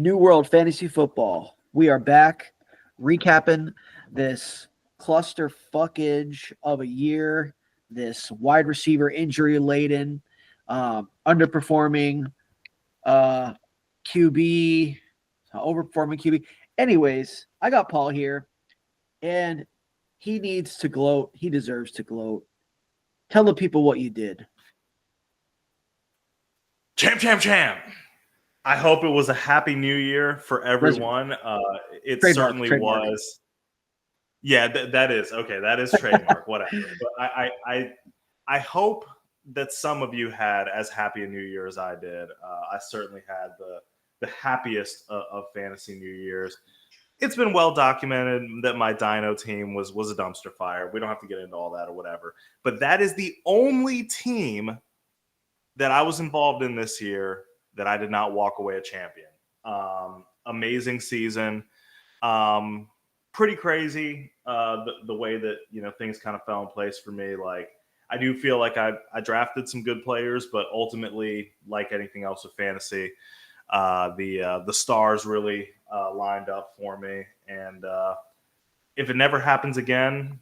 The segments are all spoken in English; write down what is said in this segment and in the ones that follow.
New World Fantasy Football. We are back recapping this cluster fuckage of a year, this wide receiver injury laden, underperforming QB, overperforming QB. Anyways, I got Paul here, and he needs to gloat. He deserves to gloat. Tell the people what you did. Champ. I hope it was a happy new year for everyone. It Trademark, certainly trademark. was. Yeah, that is. Okay, that is trademark, whatever. But I hope that some of you had as happy a new year as I did. I certainly had the happiest of fantasy New Years. It's been well documented that my Dino team was a dumpster fire. We don't have to get into all that or whatever. But that is the only team that I was involved in this year that I did not walk away a champion. Amazing season. Pretty crazy the way that things kind of fell in place for me. Like, I do feel like I drafted some good players, but ultimately, like anything else with fantasy, the stars really lined up for me. And if it never happens again,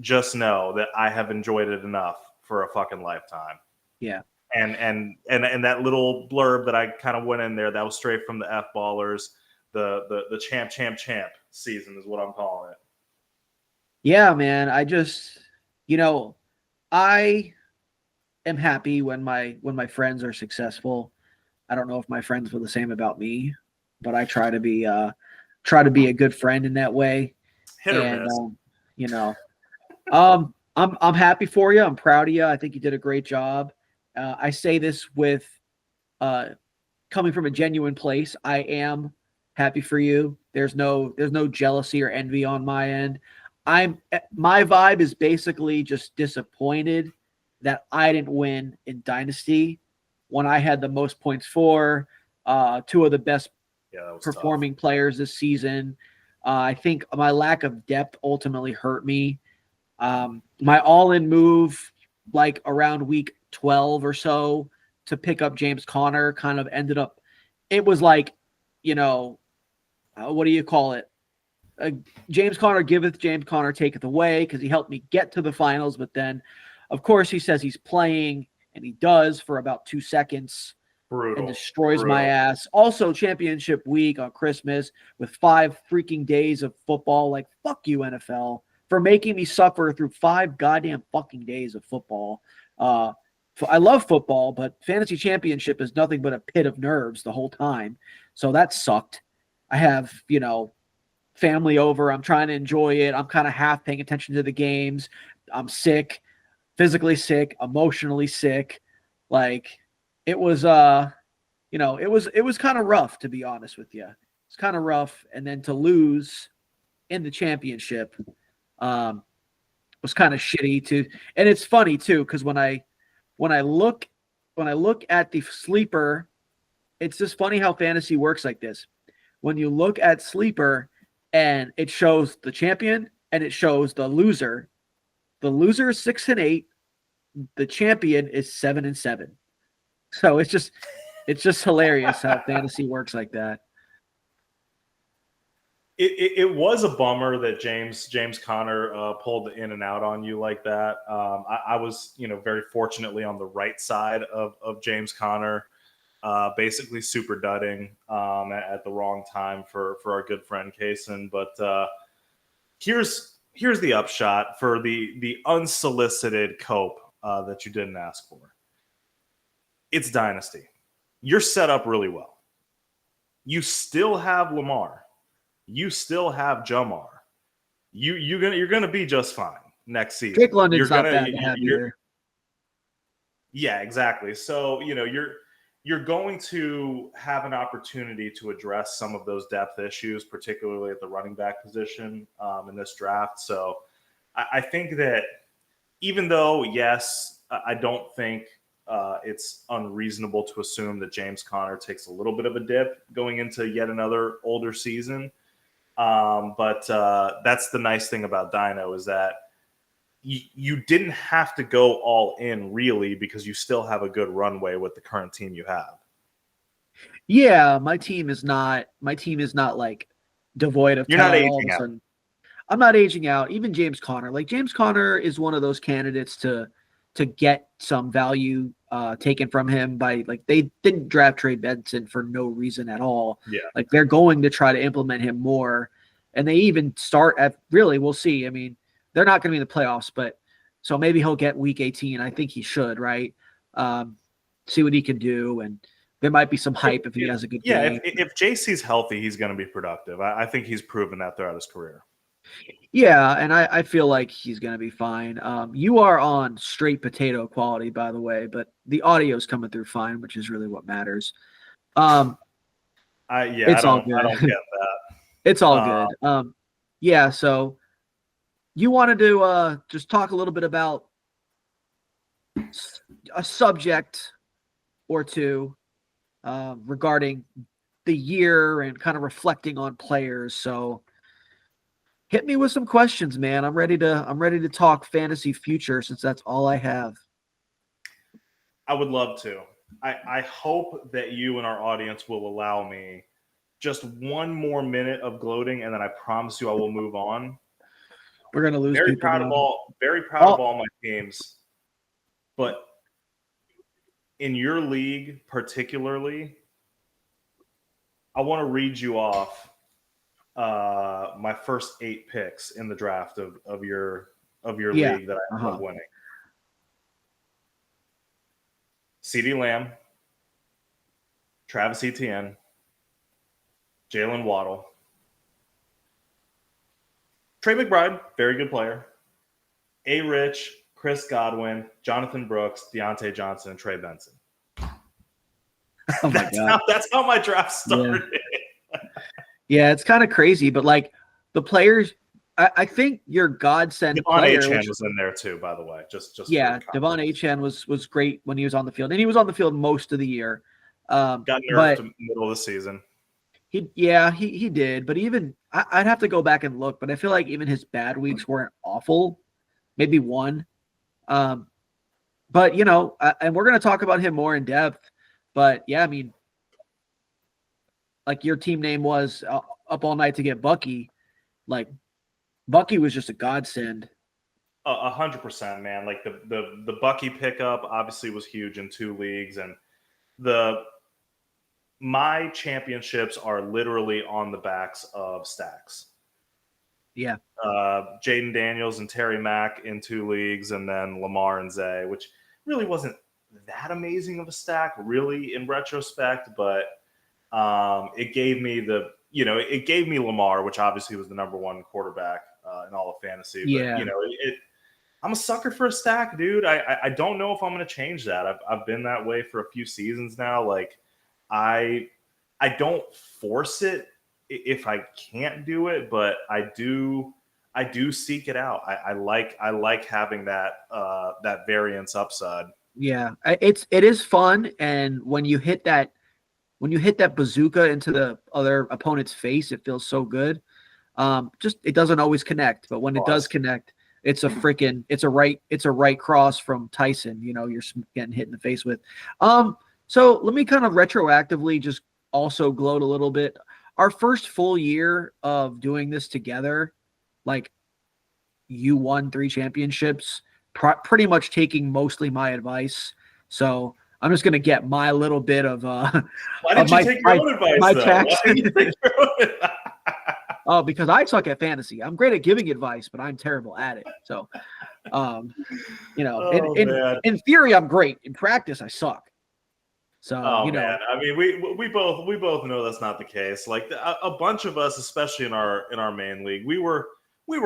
just know that I have enjoyed it enough for a fucking lifetime. Yeah. And that little blurb that I kind of went in there, that was straight from the F Ballers. The champ season is what I'm calling it. Yeah, man. I just, I am happy when my friends are successful. I don't know if my friends feel the same about me, but I try to be a good friend in that way. Hit or And miss. I'm happy for you. I'm proud of you. I think you did a great job. I say this with coming from a genuine place. I am happy for you. There's no jealousy or envy on my end. My vibe is basically just disappointed that I didn't win in Dynasty when I had the most points for two of the best performing players this season. I think my lack of depth ultimately hurt me. My all-in move, like around week 12 or so, to pick up James Conner kind of ended up, it was like, what do you call it? James Conner giveth, James Conner taketh away, because he helped me get to the finals. But then, of course, he says he's playing, and he does for about 2 seconds. Brutal. And destroys my ass. Also, championship week on Christmas with 5 freaking days of football. Like, fuck you, NFL, for making me suffer through 5 goddamn fucking days of football. I love football, but fantasy championship is nothing but a pit of nerves the whole time. So that sucked. I have, family over. I'm trying to enjoy it. I'm kind of half paying attention to the games. I'm sick, physically sick, emotionally sick. Like, it was, it was kind of rough, to be honest with you. It's kind of rough. And then to lose in the championship was kind of shitty too. And it's funny too, because when I look at the sleeper, it's just funny how fantasy works like this. When you look at sleeper and it shows the champion and it shows the loser is 6-8. The champion is 7-7. So it's just hilarious how fantasy works like that. It was a bummer that James Conner pulled the in and out on you like that. I was, very fortunately on the right side of James Conner, basically super dudding at the wrong time for our good friend Kaysen. But here's the upshot for the unsolicited cope that you didn't ask for. It's Dynasty. You're set up really well. You still have Lamar. You still have Jamar. You're gonna be just fine next season. Drake London's not bad to have either. Yeah, exactly. So you're going to have an opportunity to address some of those depth issues, particularly at the running back position in this draft. So I think that even though, yes, I don't think it's unreasonable to assume that James Conner takes a little bit of a dip going into yet another older season. But that's the nice thing about Dino is that you didn't have to go all in really because you still have a good runway with the current team you have. Yeah, my team is not like devoid of You're not talent all of aging a out. sudden. I'm not aging out. Even James Conner. Like James Conner is one of those candidates to get some value taken from him by like they didn't draft Trey Benson for no reason at all. Yeah. Like they're going to try to implement him more. And they even start at really, we'll see. I mean, they're not going to be in the playoffs, but so maybe he'll get week 18. I think he should, right? See what he can do. And there might be some hype if he has a good game. If JC's healthy, he's going to be productive. I think he's proven that throughout his career. Yeah, and I feel like he's going to be fine. You are on straight potato quality, by the way, but the audio's coming through fine, which is really what matters. It's I all don't good. get that. It's all good. Yeah, so you wanted to just talk a little bit about a subject or two regarding the year and kind of reflecting on players. So hit me with some questions, man. I'm ready to talk fantasy future since that's all I have. I would love to. I hope that you and our audience will allow me just one more minute of gloating, and then I promise you I will move on. We're gonna lose Very people. proud of all my teams, but in your league particularly, I want to read you off my first 8 picks in the draft of your league that I ended up winning. CeeDee Lamb, Travis Etienne, Jalen Waddle, Trey McBride, very good player, A. Rich, Chris Godwin, Jonathan Brooks, Deontay Johnson, and Trey Benson. Oh my God. That's how my draft started. Yeah, it's kind of crazy, but like the players, I think your godsend Devon player Achane was in there too, by the way. Just Devon Achane was great when he was on the field, and he was on the field most of the year. Got nerfed middle of the season. He did, but even I'd have to go back and look, but I feel like even his bad weeks weren't awful. Maybe one, but and we're gonna talk about him more in depth. But yeah, I mean, like your team name was up all night to get Bucky. Like Bucky was just a godsend. 100%, man. Like the Bucky pickup obviously was huge in 2 leagues, and my championships are literally on the backs of stacks. Yeah. Jaden Daniels and Terry Mack in 2 leagues, and then Lamar and Zay, which really wasn't that amazing of a stack, really, in retrospect, but it gave me it gave me Lamar, which obviously was the number 1 quarterback in all of fantasy. Yeah. But I'm a sucker for a stack, dude. I don't know if I'm going to change that. I've been that way for a few seasons now. Like I don't force it if I can't do it, but I do seek it out. I like having that variance upside. Yeah, it is fun, and when you hit that bazooka into the other opponent's face, it feels so good. Just it doesn't always connect, but when it does connect, it's a right cross from Tyson. You're getting hit in the face with. So let me kind of retroactively just also gloat a little bit. Our first full year of doing this together, like you won 3 championships, pretty much taking mostly my advice. So I'm just going to get my little bit of why did you take your own advice? My though? tax. Why did you take your own advice? Oh, because I suck at fantasy. I'm great at giving advice, but I'm terrible at it. So, in theory, I'm great. In practice, I suck. So, man, I mean, we both know that's not the case. Like a bunch of us, especially in our main league, we were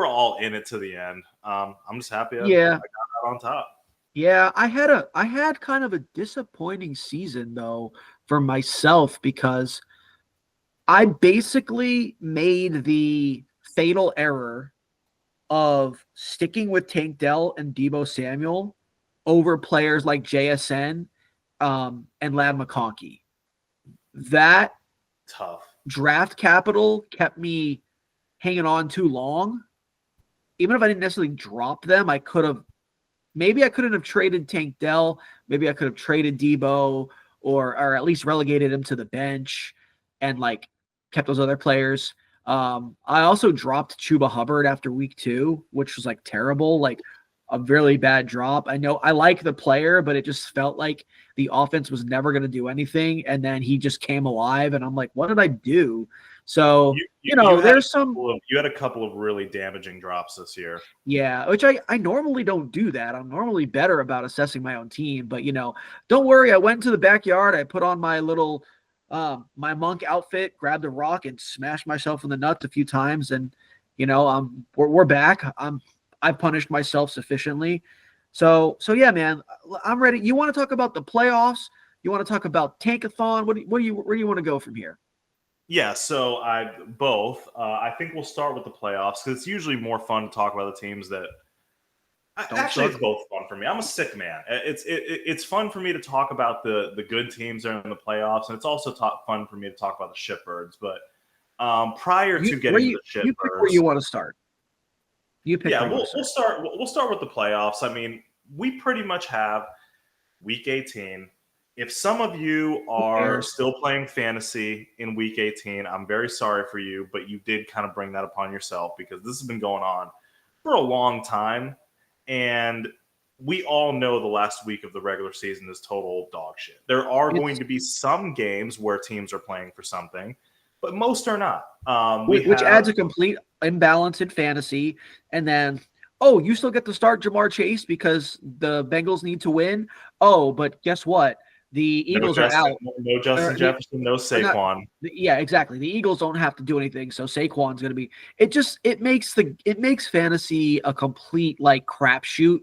all in it to the end. I'm just happy I got that on top. Yeah, I had kind of a disappointing season though for myself because I basically made the fatal error of sticking with Tank Dell and Deebo Samuel over players like JSN and Ladd McConkey. That tough draft capital kept me hanging on too long. Even if I didn't necessarily drop them, maybe I couldn't have traded Tank Dell. Maybe I could have traded Deebo, or at least relegated him to the bench and like kept those other players. I also dropped Chuba Hubbard after week 2, which was like terrible, like a really bad drop. I know I like the player, but it just felt like the offense was never going to do anything. And then he just came alive. And I'm like, what did I do? So, there's some. You had a couple of really damaging drops this year. Yeah, which I normally don't do that. I'm normally better about assessing my own team. But, don't worry. I went to the backyard. I put on my little my monk outfit, grabbed a rock, and smashed myself in the nuts a few times. And, we're back. I've punished myself sufficiently. So yeah, man, I'm ready. You want to talk about the playoffs? You want to talk about Tankathon? Where do you want to go from here? Yeah, so I think we'll start with the playoffs because it's usually more fun to talk about the teams that. It's both fun for me. I'm a sick man. It's fun for me to talk about the good teams that are in the playoffs, and it's also fun for me to talk about the shitbirds. But prior to getting to the shitbirds, you pick where you want to start. We'll start with the playoffs. I mean, we pretty much have week 18. If some of you are still playing fantasy in week 18, I'm very sorry for you, but you did kind of bring that upon yourself because this has been going on for a long time. And we all know the last week of the regular season is total dog shit. There are going to be some games where teams are playing for something, but most are not. Which adds a complete imbalance in fantasy. And then, you still get to start Jamar Chase because the Bengals need to win. But guess what? The Eagles are out. No Justin Jefferson, no Saquon. Yeah, exactly. The Eagles don't have to do anything, so Saquon's going to be. It makes fantasy a complete like crapshoot.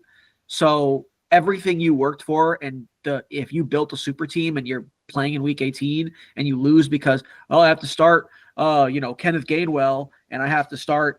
So everything you worked for, and if you built a super team and you're playing in week 18 and you lose because I have to start Kenneth Gainwell and I have to start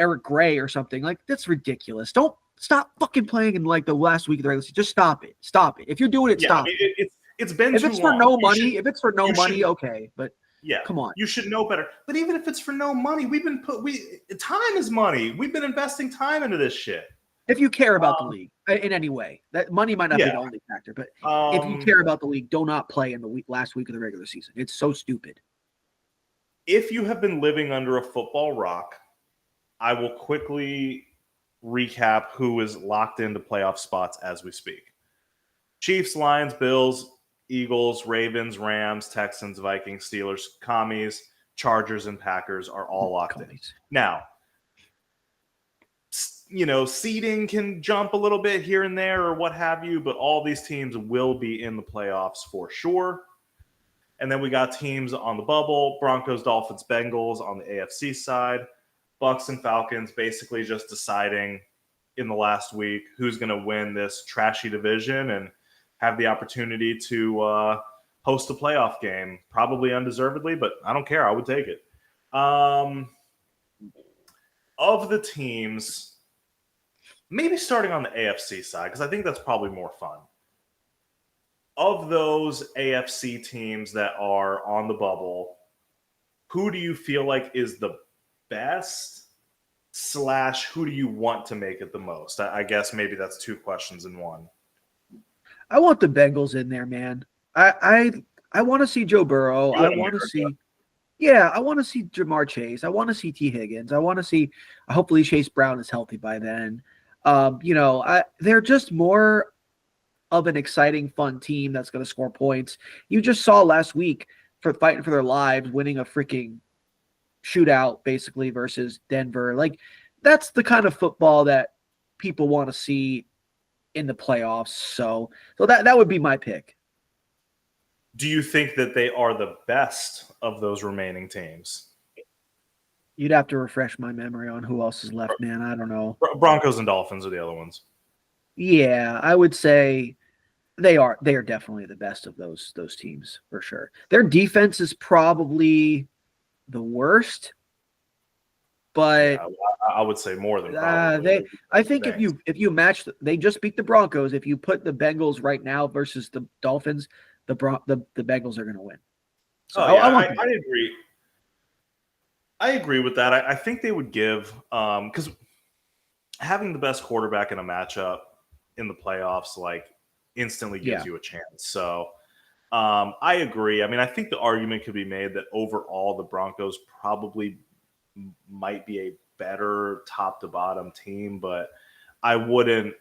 Eric Gray or something, like that's ridiculous. Don't. Stop fucking playing in like the last week of the regular season. Just stop it. Stop it. If you're doing it, stop it. It's been if too it's long. For no money, if it's for no money, okay. But yeah, come on. You should know better. But even if it's for no money, time is money. We've been investing time into this shit. If you care about the league in any way, that money might not be the only factor. But if you care about the league, do not play in the last week of the regular season. It's so stupid. If you have been living under a football rock, I will quickly recap who is locked into playoff spots as we speak. Chiefs, Lions, Bills, Eagles, Ravens, Rams, Texans, Vikings, Steelers, Commies, Chargers, and Packers are all locked in. Now, seeding can jump a little bit here and there or what have you, but all these teams will be in the playoffs for sure. And then we got teams on the bubble, Broncos, Dolphins, Bengals on the AFC side. Bucks and Falcons basically just deciding in the last week who's going to win this trashy division and have the opportunity to host a playoff game, probably undeservedly, but I don't care. I would take it. Of the teams, maybe starting on the AFC side, because I think that's probably more fun. Of those AFC teams that are on the bubble, who do you feel like is the best / who do you want to make it the most? I guess maybe that's two questions in one. I want the Bengals in there, man. I want to see Joe Burrow. I want to see Jamar Chase. I want to see T. Higgins. I want to see hopefully Chase Brown is healthy by then. They're just more of an exciting, fun team that's going to score points. You just saw last week for fighting for their lives, winning a freaking shootout basically versus Denver. Like that's the kind of football that people want to see in the playoffs. So that would be my pick. Do you think that they are the best of those remaining teams? You'd have to refresh my memory on who else is left, man. I don't know. Broncos and Dolphins are the other ones. Yeah, I would say they are definitely the best of those teams for sure. Their defense is probably the worst, but I would say more than probably. I think if you match, they just beat the Broncos. If you put the Bengals right now versus the Dolphins, the Bengals are going to win. So I agree. I agree with that. I think they would give because having the best quarterback in a matchup in the playoffs like instantly gives you a chance. So I agree. I mean, I think the argument could be made that overall the Broncos probably might be a better top to bottom team, but I wouldn't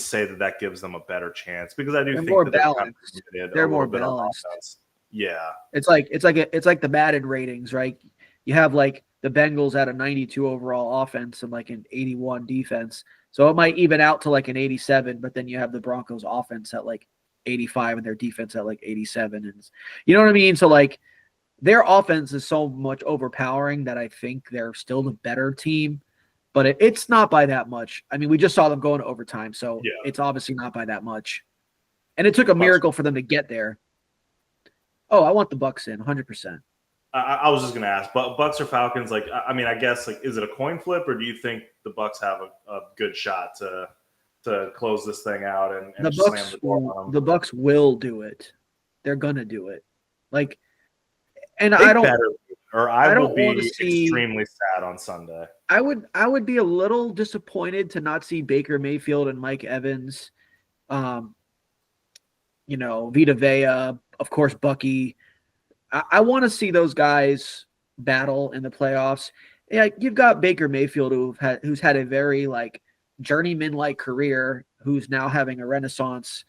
say that gives them a better chance because I do They're think more that they're kind of balanced. limited a They're more little bit on balanced. offense. Yeah. It's like the Madden ratings, right? You have like the Bengals at a 92 overall offense and like an 81 defense. So it might even out to like an 87, but then you have the Broncos offense at like 85 and their defense at like 87. And you know what I mean? So like their offense is so much overpowering that I think they're still the better team, but it's not by that much. I mean, we just saw them go into overtime, so Yeah. it's obviously not by that much. And it took a Bucks. miracle for them to get there. Oh, I want the Bucks in 100%. I was just going to ask, but Bucks or Falcons? Like, I mean, I guess like, is it a coin flip, or do you think the Bucks have a good shot to close this thing out and The just Bucks, slam the door on them? the Bucks will do it. They're gonna do it. Like, and They I don't, better, or I don't will be wanna see- extremely sad on Sunday. I would be a little disappointed to not see Baker Mayfield and Mike Evans, Vita Vea, of course, Bucky. I want to see those guys battle in the playoffs. Yeah, you've got Baker Mayfield who's had a very like journeyman-like career, who's now having a renaissance,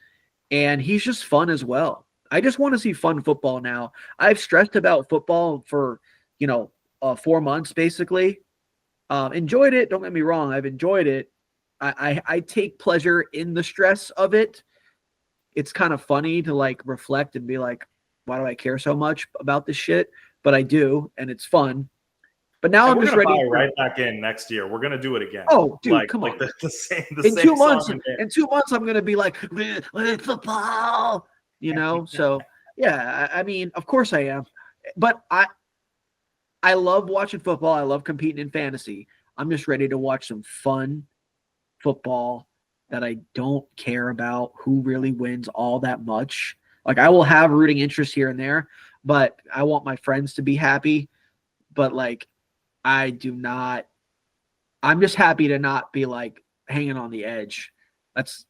and he's just fun as well. I just want to see fun football now. I've stressed about football for 4 months basically. Enjoyed it. Don't get me wrong. I've enjoyed it. I take pleasure in the stress of it. It's kind of funny to like reflect and be like, why do I care so much about this shit? But I do, and it's fun. But now I'm just ready. We're gonna buy right back in next year. We're gonna do it again. Oh, dude, come on! The same. In 2 months, I'm gonna be like football. So yeah. I mean, of course I am, but I love watching football. I love competing in fantasy. I'm just ready to watch some fun football that I don't care about who really wins all that much. Like, I will have rooting interest here and there, but I want my friends to be happy. But like, I'm just happy to not be like hanging on the edge.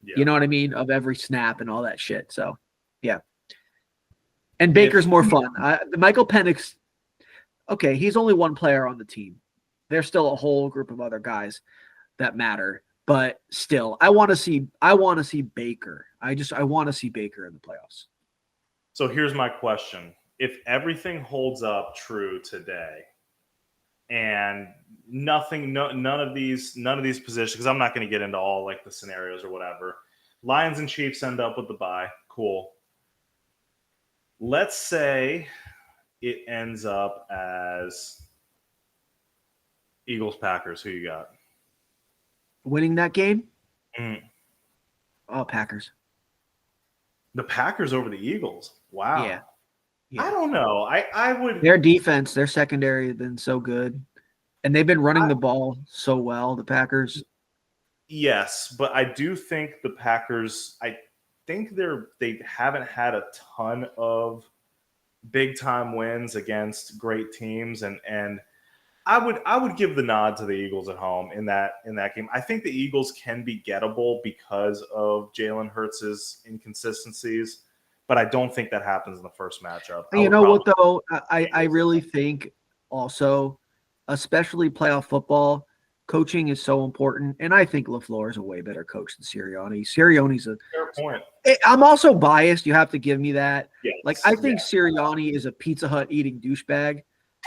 You know what I mean? Of every snap and all that shit. So yeah. And Baker's more fun. Michael Penix, okay, he's only one player on the team. There's still a whole group of other guys that matter, but still, I want to see Baker. I want to see Baker in the playoffs. So here's my question. If everything holds up true today and none of these positions, because I'm not going to get into all like the scenarios or whatever, Lions and Chiefs end up with the bye. Cool. Let's say it ends up as Eagles-Packers. Who you got? Winning that game? Oh, Packers. The Packers over the Eagles. Wow. Yeah. I don't know. I would. Their defense, their secondary has been so good, and they've been running the ball so well. The Packers. Yes, but I do think the Packers. I think they haven't had a ton of big time wins against great teams, and I would give the nod to the Eagles at home in that game. I think the Eagles can be gettable because of Jalen Hurts' inconsistencies, but I don't think that happens in the first matchup. You know what though? I really think also, especially playoff football, coaching is so important, and I think LaFleur is a way better coach than Sirianni. Sirianni's a fair point. I'm also biased. You have to give me that. Yes, like I think Sirianni is a Pizza Hut eating douchebag.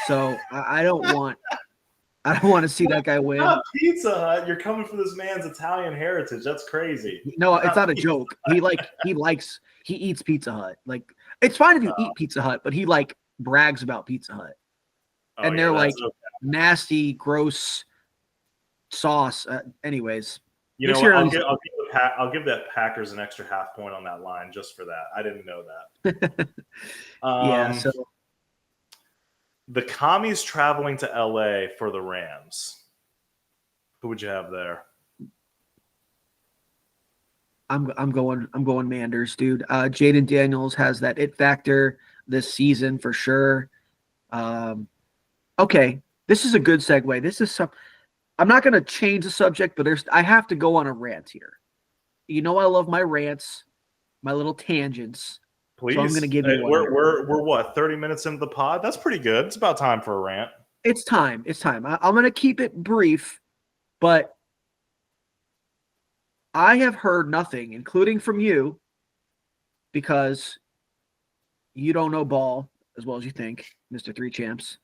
So I don't want to see that guy win. Not Pizza Hut. You're coming for this man's Italian heritage. That's crazy. No, it's not a joke. He eats Pizza Hut. Like, it's fine if you eat Pizza Hut, but he like brags about Pizza Hut. And they're like nasty, gross sauce. Anyways, you know what? I'll give that Packers an extra half point on that line just for that. I didn't know that. Yeah. So the commies traveling to LA for the Rams. Who would you have there? I'm going Manders, dude. Jaden Daniels has that it factor this season for sure. Okay, this is a good segue. I'm not going to change the subject, but I have to go on a rant here. You know I love my rants, my little tangents. Please. So I'm going to give you one. We're what, 30 minutes into the pod? That's pretty good. It's about time for a rant. It's time. I'm going to keep it brief, but I have heard nothing, including from you, because you don't know ball as well as you think, Mr. Three Champs.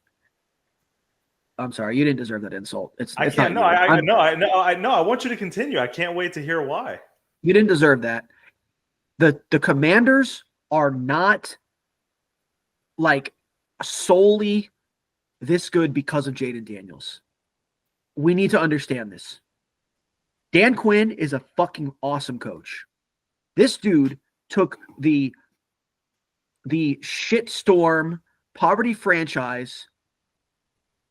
I'm sorry, you didn't deserve that insult. I can't. No, I want you to continue. I can't wait to hear why. You didn't deserve that. The Commanders are not like solely this good because of Jaden Daniels. We need to understand this. Dan Quinn is a fucking awesome coach. This dude took the shitstorm poverty franchise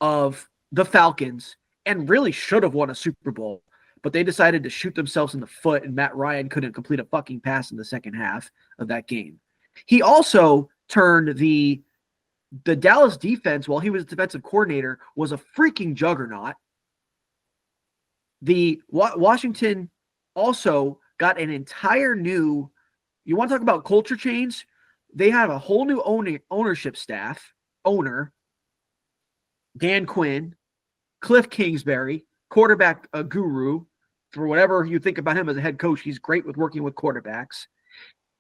of the Falcons and really should have won a Super Bowl, but they decided to shoot themselves in the foot, and Matt Ryan couldn't complete a fucking pass in the second half of that game. He also turned the Dallas defense, while he was defensive coordinator, was a freaking juggernaut. The Washington also got an entire new, you want to talk about culture change? They have a whole new ownership staff, Dan Quinn, Cliff Kingsbury, quarterback guru. For whatever you think about him as a head coach, he's great with working with quarterbacks.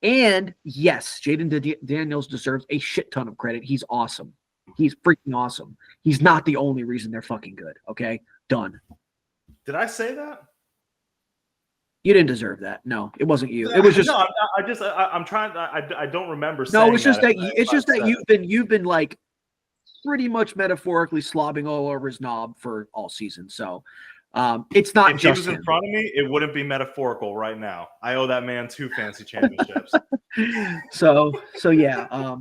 And yes, Jaden Daniels deserves a shit ton of credit. He's awesome. He's freaking awesome. He's not the only reason they're fucking good. Okay? Done. Did I say that? You didn't deserve that. No, it wasn't you. It was just. No, I'm trying. I don't remember saying. No, it's just that. It's just that you've been like pretty much metaphorically slobbing all over his knob for all season. So it's not if just he was him. in front of me, it wouldn't be metaphorical right now. I owe that man 2 fancy championships. So yeah,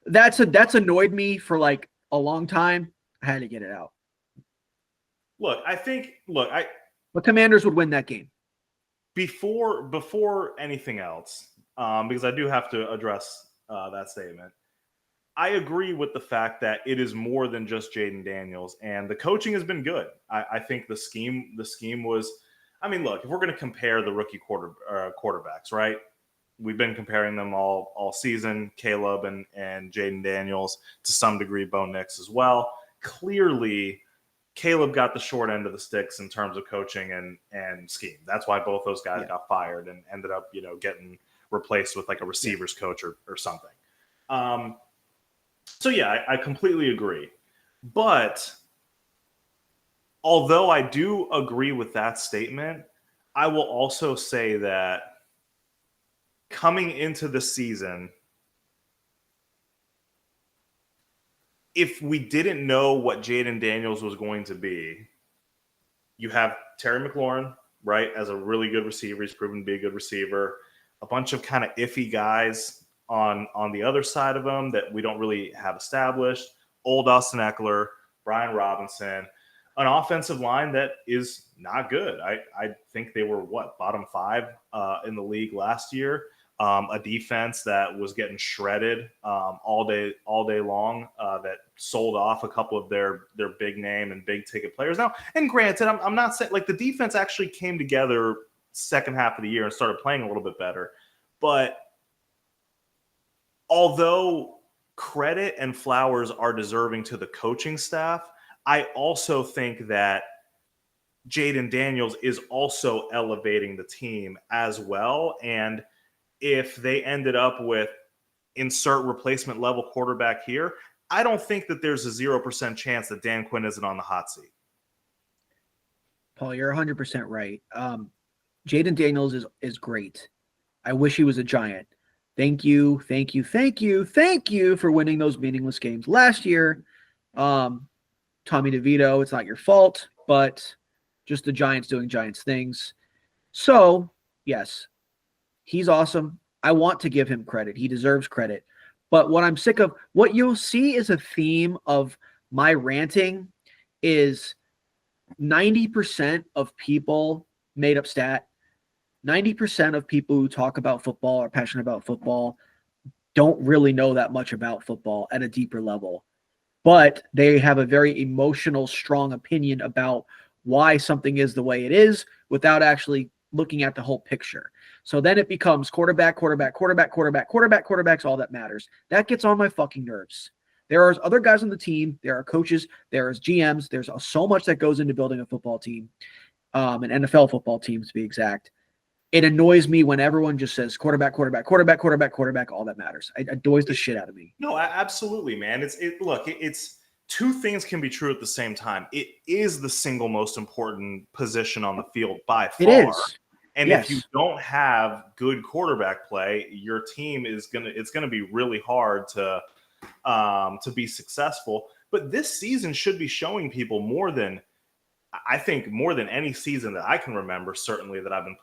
that's annoyed me for like a long time. I had to get it out. The Commanders would win that game. Before anything else, because I do have to address that statement. I agree with the fact that it is more than just Jaden Daniels, and the coaching has been good. I think the scheme was. I mean, look, if we're going to compare the rookie quarterbacks, right? We've been comparing them all season. Caleb and Jaden Daniels, to some degree, Bo Nix as well. Clearly, Caleb got the short end of the sticks in terms of coaching and scheme. That's why both those guys got fired and ended up, getting replaced with like a receivers coach or something. So yeah, I completely agree. But although I do agree with that statement, I will also say that coming into the season, if we didn't know what Jaden Daniels was going to be, you have Terry McLaurin, right, as a really good receiver. He's proven to be a good receiver. A bunch of kind of iffy guys on the other side of him that we don't really have established. Old Austin Eckler, Brian Robinson, an offensive line that is not good. I think they were, bottom 5 in the league last year. A defense that was getting shredded all day long, that sold off a couple of their big name and big ticket players. Now, and granted, I'm not saying like the defense actually came together second half of the year and started playing a little bit better. But although credit and flowers are deserving to the coaching staff, I also think that Jaden Daniels is also elevating the team as well. And if they ended up with insert replacement level quarterback here, I don't think that there's a 0% chance that Dan Quinn isn't on the hot seat. Paul, you're 100% right. Jaden Daniels is great. I wish he was a Giant. Thank you for winning those meaningless games last year. Tommy DeVito, it's not your fault, but just the Giants doing Giants things. So, yes, he's awesome. I want to give him credit. He deserves credit. But what I'm sick of, what you'll see is a theme of my ranting is 90% of people, made up stat, 90% of people who talk about football, are passionate about football, don't really know that much about football at a deeper level. But they have a very emotional, strong opinion about why something is the way it is without actually looking at the whole picture. So then it becomes quarterback's all that matters. That gets on my fucking nerves. There are other guys on the team. There are coaches. There's GMs. There's so much that goes into building a football team, an NFL football team to be exact. It annoys me when everyone just says quarterback, all that matters. It annoys the shit out of me. No, absolutely, man. It's two things can be true at the same time. It is the single most important position on the field by far. It is. And if you don't have good quarterback play, your team it's gonna be really hard to be successful. But this season should be showing people more than any season that I can remember, certainly that I've been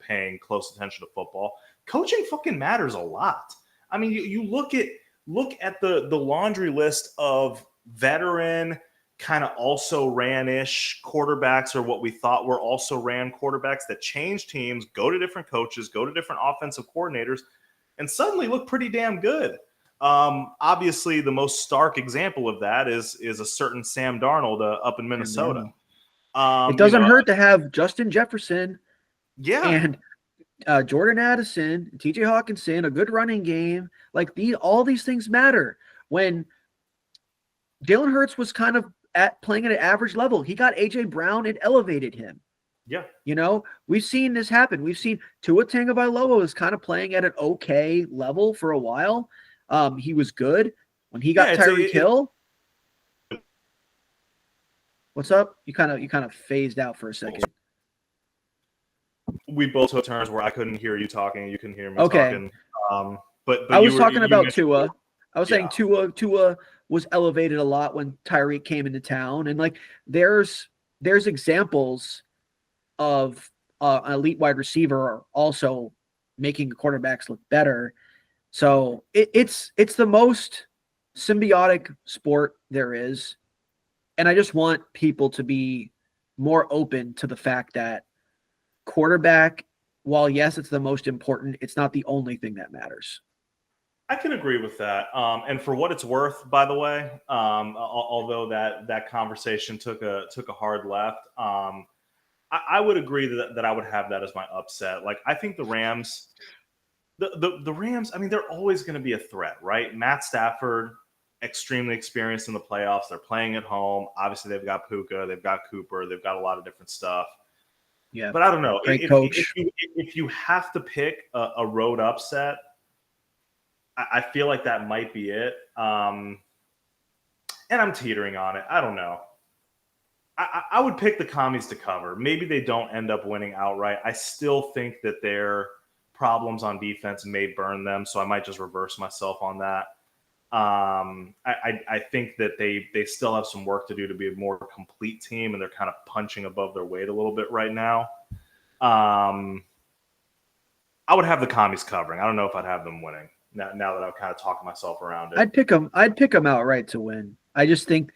paying close attention to football. Coaching fucking matters a lot. I mean, you look at the laundry list of veteran kind of also ran-ish quarterbacks, or what we thought were also ran quarterbacks that change teams, go to different coaches, go to different offensive coordinators, and suddenly look pretty damn good. Obviously, the most stark example of that is a certain Sam Darnold up in Minnesota. It doesn't hurt to have Justin Jefferson, and Jordan Addison, TJ Hawkinson, a good running game. Like all these things matter. When Jalen Hurts was kind of playing at an average level, he got AJ Brown and elevated him. Yeah, we've seen this happen. We've seen Tua Tagovailoa was kind of playing at an okay level for a while. He was good when he got Tyreek Hill. What's up? You kind of phased out for a second. We both took turns where I couldn't hear you talking, you couldn't hear me talking. But I was talking about Tua. I was saying Tua was elevated a lot when Tyreek came into town, and like there's examples of an elite wide receiver also making the quarterbacks look better. So it's the most symbiotic sport there is. And I just want people to be more open to the fact that quarterback, while yes, it's the most important, it's not the only thing that matters. I can agree with that. And for what it's worth, by the way, although that conversation took a hard left, I would agree that I would have that as my upset. Like, I think the Rams, the Rams, I mean, they're always going to be a threat, right? Matt Stafford, extremely experienced in the playoffs. They're playing at home. Obviously, they've got Puka, they've got Cooper, they've got a lot of different stuff. Yeah, but I don't know. Great coach. If you have to pick a road upset, I feel like that might be it. And I'm teetering on it. I don't know. I would pick the Commies to cover. Maybe they don't end up winning outright. I still think that their problems on defense may burn them, so I might just reverse myself on that. I think that they still have some work to do to be a more complete team, and they're kind of punching above their weight a little bit right now. I would have the Commies covering. I don't know if I'd have them winning now that I've kind of talked myself around it. I'd pick them outright to win. I just think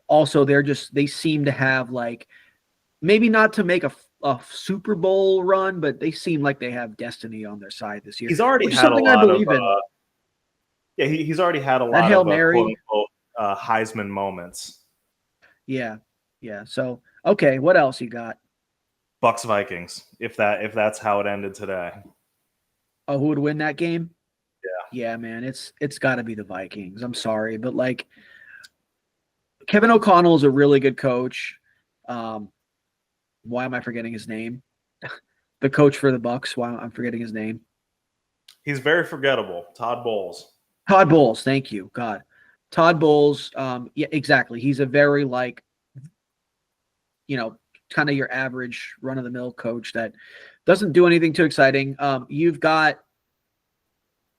also they seem to have, like, maybe not to make a Super Bowl run, but they seem like they have destiny on their side this year. He's already had something I believe in. Yeah, he's already had a lot Hail of Mary. Heisman moments. Yeah. So, okay, what else you got? Bucks Vikings. If that's how it ended today. Oh, who would win that game? Yeah. Yeah, man, it's got to be the Vikings. I'm sorry, but like Kevin O'Connell is a really good coach. Why am I forgetting his name? The coach for the Bucks. Why I'm forgetting his name? He's very forgettable. Todd Bowles. Todd Bowles. Thank you. God. Todd Bowles. Yeah, exactly. He's a very, like, kind of your average run-of-the-mill coach that doesn't do anything too exciting. You've got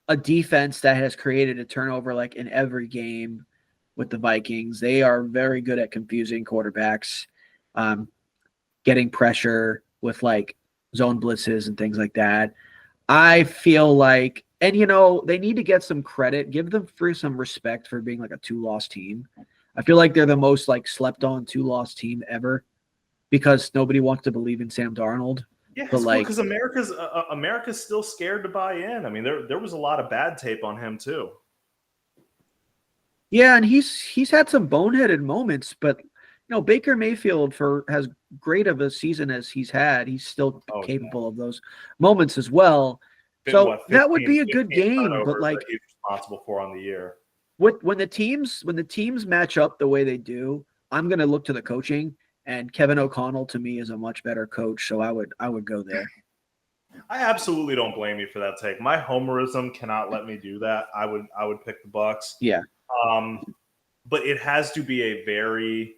a defense that has created a turnover like in every game with the Vikings. They are very good at confusing quarterbacks, getting pressure with like zone blitzes and things like that. I feel like, and they need to get some credit, give them some respect for being like a 2-loss team. I feel like they're the most like slept on 2-loss team ever because nobody wants to believe in Sam Darnold. Yeah, because America's still scared to buy in. I mean, there was a lot of bad tape on him too. Yeah, and he's had some boneheaded moments, but No, Baker Mayfield has great of a season as he's had. He's still capable of those moments as well. So that would be a good game, but like he's responsible for on the year. When the teams match up the way they do, I'm going to look to the coaching, and Kevin O'Connell to me is a much better coach. So I would go there. I absolutely don't blame you for that take. My homerism cannot let me do that. I would pick the Bucks. Yeah. But it has to be a very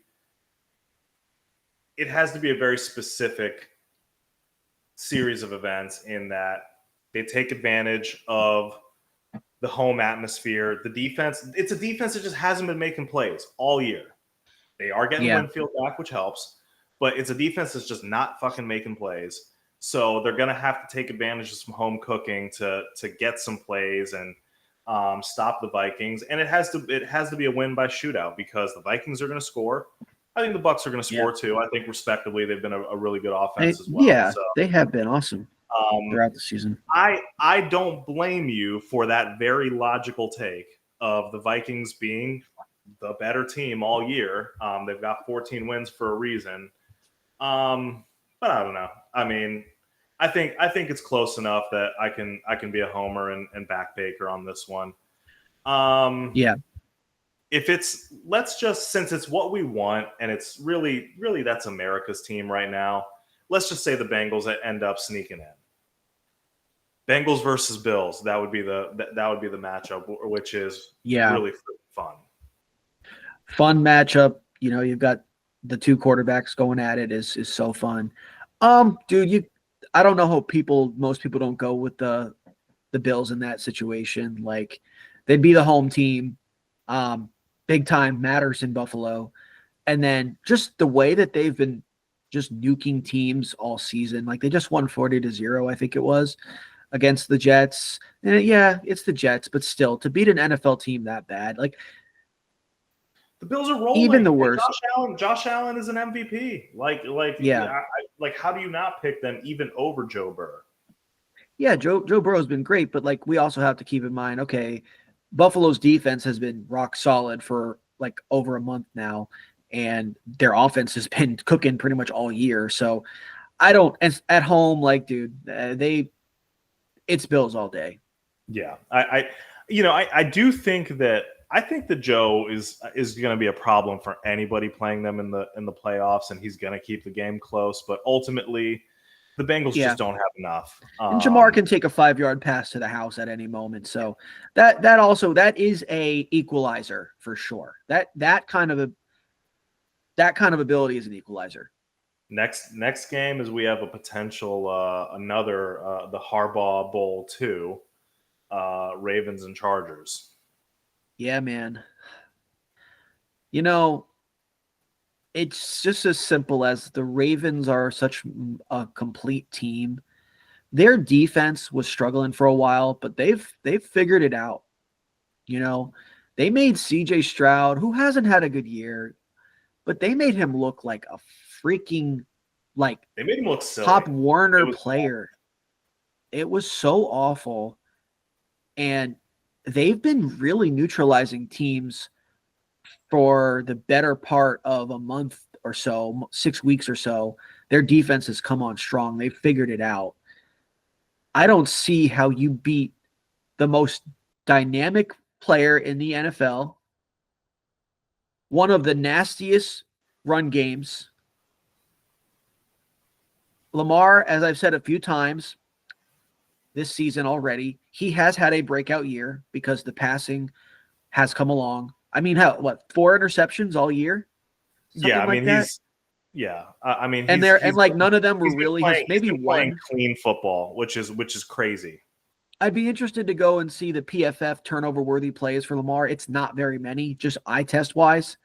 specific series of events in that they take advantage of the home atmosphere. The defense, it's a defense that just hasn't been making plays all year. They are getting Winfield back, which helps, but it's a defense that's just not fucking making plays. So they're going to have to take advantage of some home cooking to get some plays and stop the Vikings. And it has to be a win by shootout because the Vikings are going to score. I think the Bucks are going to score too. I think respectively they've been a really good offense as well. Yeah, so, they have been awesome throughout the season. I don't blame you for that very logical take of the Vikings being the better team all year. They've got 14 wins for a reason. But I don't know. I mean, I think it's close enough that I can be a homer and back Baker on this one. If it's since it's what we want and it's really that's America's team right now. Let's just say the Bengals end up sneaking in. Bengals versus Bills. That would be the matchup, which is really fun. Fun matchup. You know, you've got the two quarterbacks going at it is so fun. Dude, I don't know how most people don't go with the Bills in that situation. Like, they'd be the home team. Big time matters in Buffalo. And then just the way that they've been just nuking teams all season. Like, they just won 40-0, I think it was, against the Jets. And yeah, it's the Jets, but still, to beat an NFL team that bad, like, the Bills are rolling. Even the worst. Josh Allen is an MVP. Like, how do you not pick them even over Joe Burrow? Yeah, Joe Burrow's been great, but like, we also have to keep in mind, okay, Buffalo's defense has been rock solid for like over a month now, and their offense has been cooking pretty much all year. So I don't at home, like, dude, it's Bills all day. Yeah, I do think that. I think that Joe is going to be a problem for anybody playing them in the playoffs, and he's going to keep the game close. But ultimately, the Bengals just don't have enough. And Jamar can take a 5-yard pass to the house at any moment, so that is a equalizer for sure. That kind of ability is an equalizer. Next game is we have a potential another the Harbaugh Bowl 2, Ravens and Chargers. Yeah, man. You know, it's just as simple as the Ravens are such a complete team. Their defense was struggling for a while, but they've figured it out. You know, they made CJ Stroud, who hasn't had a good year, but they made him look like a freaking they made him look silly. Top Warner player. It was so awful. And they've been really neutralizing teams for the better part of a month or so, 6 weeks or so. Their defense has come on strong. They've figured it out. I don't see how you beat the most dynamic player in the NFL, one of the nastiest run games. Lamar, as I've said a few times this season already, he has had a breakout year because the passing has come along. I mean, 4 interceptions all year? Yeah, I mean, none of them were really maybe one clean football, which is crazy. I'd be interested to go and see the PFF turnover worthy plays for Lamar. It's not very many, just eye test wise.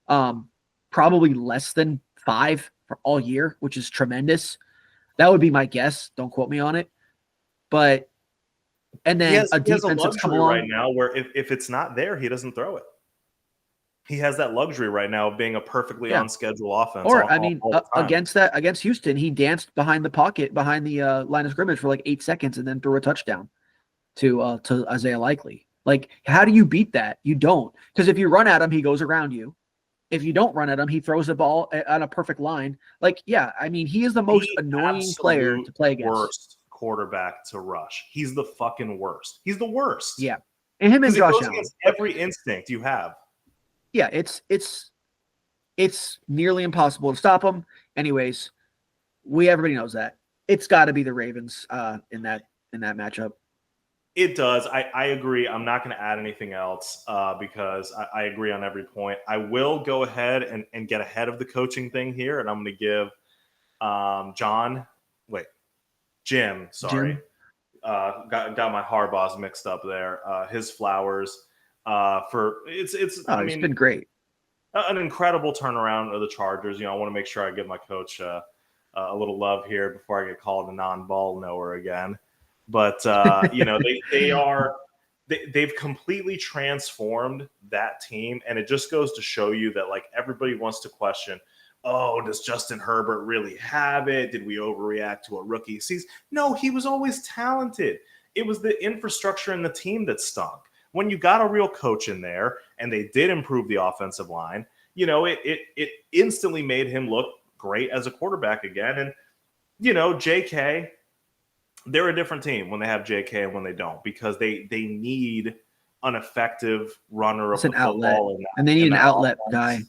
Probably less than 5 for all year, which is tremendous. That would be my guess. Don't quote me on it. But and then a defense that's come along right now where if it's not there, he doesn't throw it. He has that luxury right now of being a perfectly on schedule offense. Or against Houston, he danced behind the pocket, behind the line of scrimmage for like 8 seconds, and then threw a touchdown to Isaiah Likely. Like, how do you beat that? You don't, because if you run at him, he goes around you. If you don't run at him, he throws the ball on a perfect line. Like, yeah, I mean, he is the most annoying player to play against. Worst quarterback to rush. He's the fucking worst. He's the worst. Yeah. And him and Josh Allen. Against every instinct you have. Yeah, it's nearly impossible to stop him. Anyways, everybody knows that. It's got to be the Ravens in that matchup. It does. I agree. I'm not going to add anything else because I agree on every point. I will go ahead and get ahead of the coaching thing here, and I'm going to give Jim, sorry. Got my Harbaughs mixed up there. His flowers for it's it's been great. An incredible turnaround of the Chargers. I want to make sure I give my coach a little love here before I get called a non-ball knower again. But they've completely transformed that team, and it just goes to show you that like everybody wants to question, oh, does Justin Herbert really have it? Did we overreact to a rookie season? No, he was always talented. It was the infrastructure and the team that stunk. When you got a real coach in there and they did improve the offensive line, it instantly made him look great as a quarterback again. And, JK, they're a different team when they have JK and when they don't, because they need an effective runner of the football. And they need an outlet guy.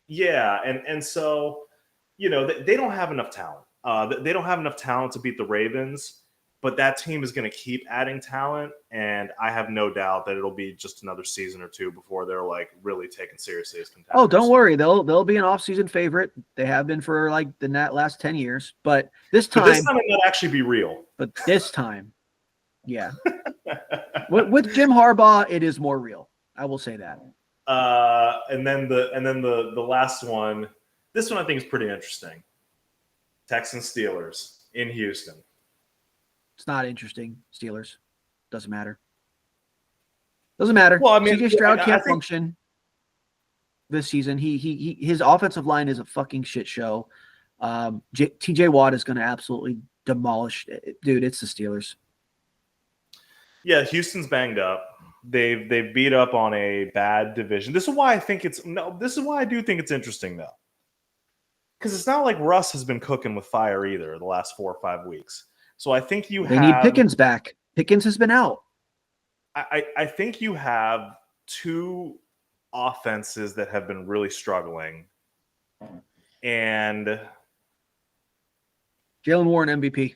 Yeah, and so, they don't have enough talent. They don't have enough talent to beat the Ravens, but that team is going to keep adding talent, and I have no doubt that it'll be just another season or two before they're like really taken seriously as contenders. Oh, don't worry, they'll be an off-season favorite. They have been for like the last 10 years, but this time it might actually be real. But this time, yeah, with Jim Harbaugh, it is more real. I will say that. And then the last one, this one I think is pretty interesting. Texans Steelers in Houston. It's not interesting. Steelers. Doesn't matter. Well, I mean, CJ Stroud can't function this season. His offensive line is a fucking shit show. TJ Watt is going to absolutely demolish it. Dude, it's the Steelers. Yeah, Houston's banged up. They've beat up on a bad division. This is why I do think it's interesting though. Because it's not like Russ has been cooking with fire either the last 4 or 5 weeks. So I think they need Pickens back. Pickens has been out. I think you have two offenses that have been really struggling. And Jalen Warren MVP.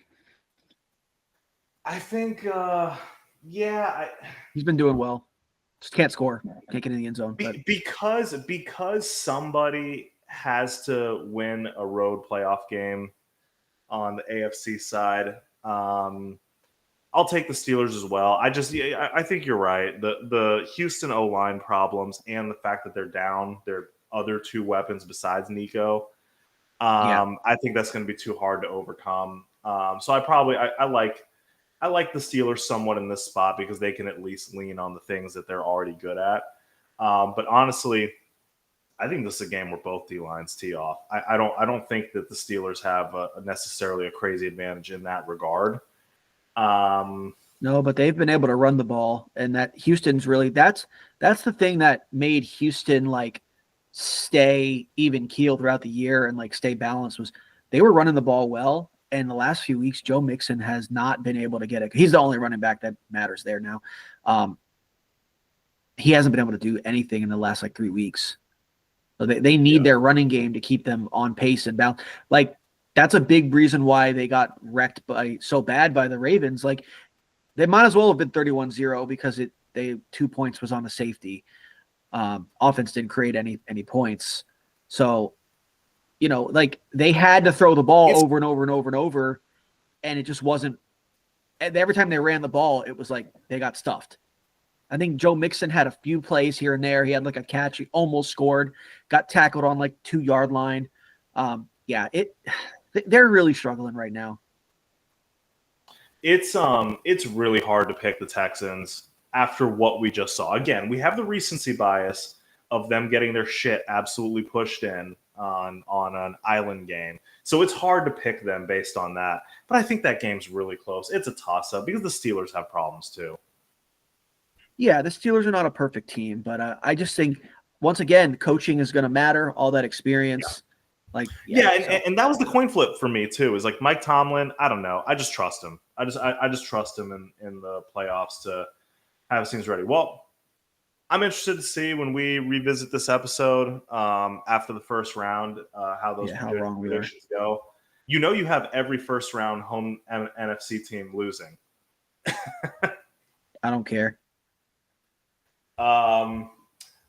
I think he's been doing well. Just can't score. Can't get in the end zone. Because somebody has to win a road playoff game on the AFC side. I'll take the Steelers as well. I think you're right. The Houston O-line problems and the fact that they're down their other two weapons besides Nico. I think that's going to be too hard to overcome. So I like the Steelers somewhat in this spot because they can at least lean on the things that they're already good at. But honestly, I think this is a game where both D-lines tee off. I don't think that the Steelers have necessarily a crazy advantage in that regard. No, but they've been able to run the ball, and that Houston's really that's the thing that made Houston like stay even keel throughout the year and like stay balanced was they were running the ball well. And the last few weeks, Joe Mixon has not been able to get it. He's the only running back that matters there now. He hasn't been able to do anything in the last like 3 weeks. So they need their running game to keep them on pace and bound. Like that's a big reason why they got wrecked so bad by the Ravens. Like they might as well have been 31-0 because 2 points was on the safety. Offense didn't create any points. So, like they had to throw the ball over and over and over and over, and it just wasn't. And every time they ran the ball, it was like they got stuffed. I think Joe Mixon had a few plays here and there. He had like a catch. He almost scored, got tackled on like 2-yard line. They're really struggling right now. It's really hard to pick the Texans after what we just saw. Again, we have the recency bias of them getting their shit absolutely pushed in on an island game. So it's hard to pick them based on that. But I think that game's really close. It's a toss-up because the Steelers have problems too. Yeah, the Steelers are not a perfect team, but I just think once again, coaching is going to matter. All that experience. And that was the coin flip for me too. Is like Mike Tomlin. I don't know. I just trust him. I just trust him in the playoffs to have his teams ready. Well, I'm interested to see when we revisit this episode after the first round how those predictions go. You know, you have every first round home NFC team losing. I don't care.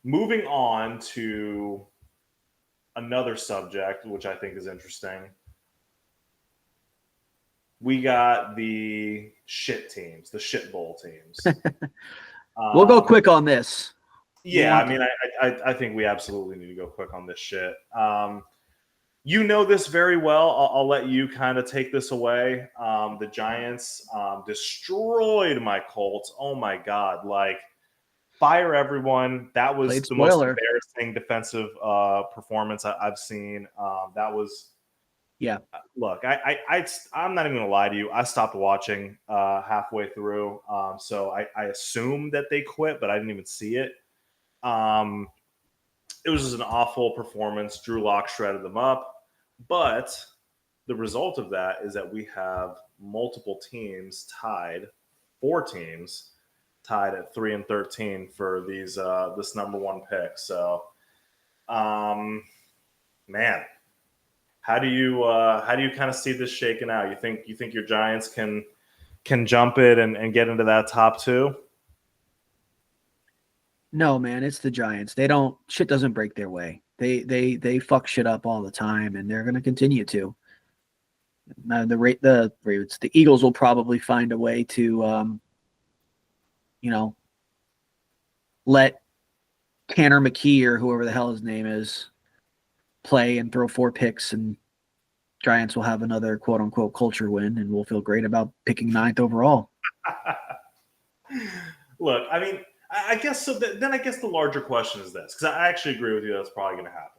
Moving on to another subject, which I think is interesting. We got the shit teams, the shit bowl teams. We'll go quick on this. Yeah, I mean, I think we absolutely need to go quick on this shit. You know this very well. I'll let you kind of take this away. The Giants destroyed my Colts. Oh my God. Like, fire everyone. That was the most embarrassing defensive performance I've seen. That was, Look, I'm not even gonna lie to you. I stopped watching halfway through, so I assumed that they quit, but I didn't even see it. It was just an awful performance. Drew Lock shredded them up, but the result of that is that we have multiple teams tied, 4 teams tied at 3-13 for these this number 1 pick. So, man, how do you kind of see this shaking out? You think your Giants can jump it and get into that top 2? No, man, it's the Giants. Shit doesn't break their way. They fuck shit up all the time, and they're going to continue to. The Eagles will probably find a way to, let Tanner McKee or whoever the hell his name is play and throw 4 picks, and Giants will have another quote unquote culture win, and we'll feel great about picking 9th overall. Look, I mean, I guess so. Then I guess the larger question is this, because I actually agree with you. That's probably going to happen.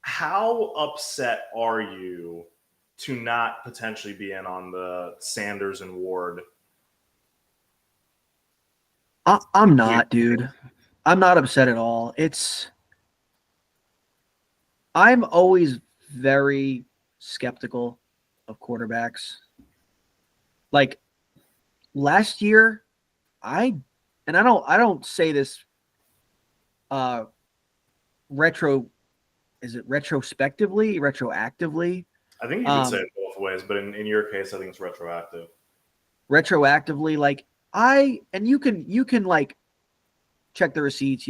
How upset are you to not potentially be in on the Sanders and Ward? I'm not, dude. I'm not upset at all. I'm always very skeptical of quarterbacks. Like last year, I don't say this retroactively? I think you can say it both ways, but in your case, I think it's retroactive. Retroactively, like you can like check the receipts.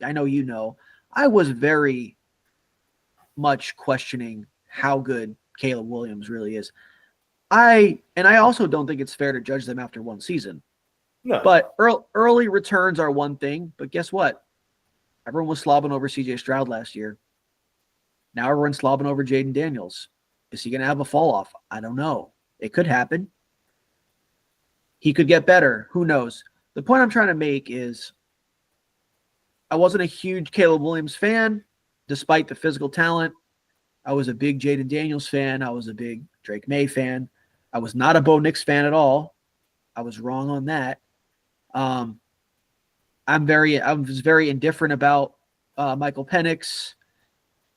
I know, I was very much questioning how good Caleb Williams really is. I also don't think it's fair to judge them after 1 season. No. But early returns are one thing, but guess what? Everyone was slobbing over CJ Stroud last year. Now everyone's slobbing over Jaden Daniels. Is he going to have a fall off? I don't know. It could happen. He could get better. Who knows? The point I'm trying to make is I wasn't a huge Caleb Williams fan, despite the physical talent. I was a big Jaden Daniels fan. I was a big Drake May fan. I was not a Bo Nix fan at all. I was wrong on that. I was very indifferent about Michael Penix,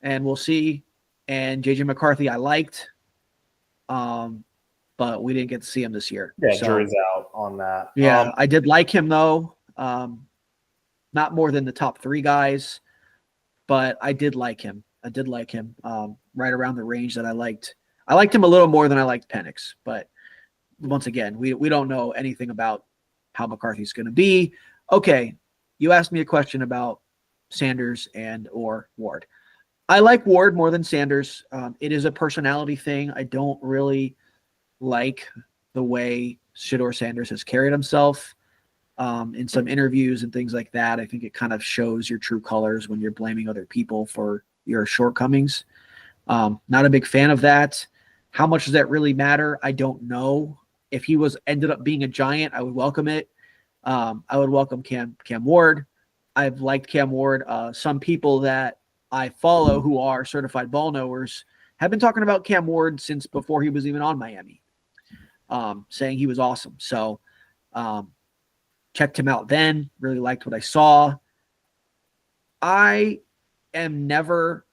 and we'll see. And JJ McCarthy, I liked, but we didn't get to see him this year. Yeah, jury's out on that. Yeah, I did like him though. Not more than the top 3 guys, but I did like him. Right around the range that I liked. I liked him a little more than I liked Penix, but once again, we don't know anything about how McCarthy's going to be. Okay, you asked me a question about Sanders and or Ward. I like Ward more than Sanders. It is a personality thing. I don't really like the way Shedeur Sanders has carried himself in some interviews and things like that. I think it kind of shows your true colors when you're blaming other people for your shortcomings. Not a big fan of that. How much does that really matter? I don't know. If he ended up being a Giant, I would welcome it. I would welcome Cam Ward. I've liked Cam Ward. Some people that I follow who are certified ball knowers have been talking about Cam Ward since before he was even on Miami, saying he was awesome. So checked him out then, really liked what I saw. I am never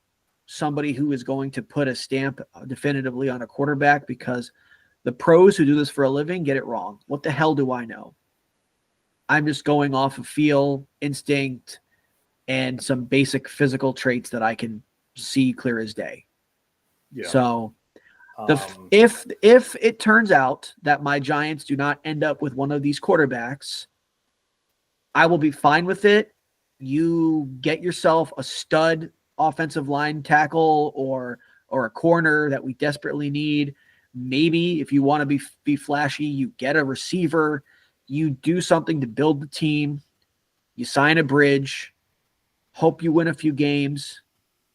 somebody who is going to put a stamp definitively on a quarterback because the pros who do this for a living get it wrong. What the hell do I know? I'm just going off of feel, instinct, and some basic physical traits that I can see clear as day. Yeah. So if it turns out that my Giants do not end up with one of these quarterbacks, I will be fine with it. You get yourself a stud offensive line tackle or a corner that we desperately need. Maybe if you want to be flashy, you get a receiver. You do something to build the team. You sign a bridge. Hope you win a few games.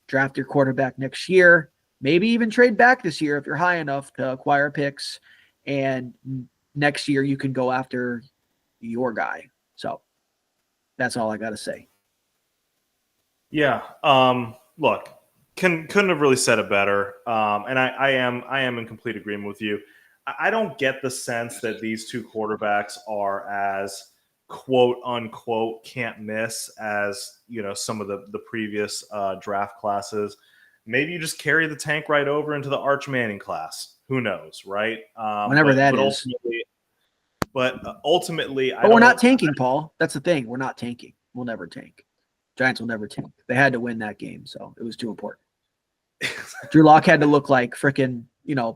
Draft your quarterback next year. Maybe even trade back this year if you're high enough to acquire picks. And next year you can go after your guy. So that's all I got to say. Yeah. Look, couldn't have really said it better. And I am in complete agreement with you. I don't get the sense that these two quarterbacks are as quote unquote can't miss as some of the previous draft classes. Maybe you just carry the tank right over into the Arch Manning class. Who knows, right? Whenever that is. Ultimately, but we're not tanking, Paul. That's the thing. We're not tanking. We'll never tank. Giants will never tank. They had to win that game, so it was too important. Drew Lock had to look like freaking,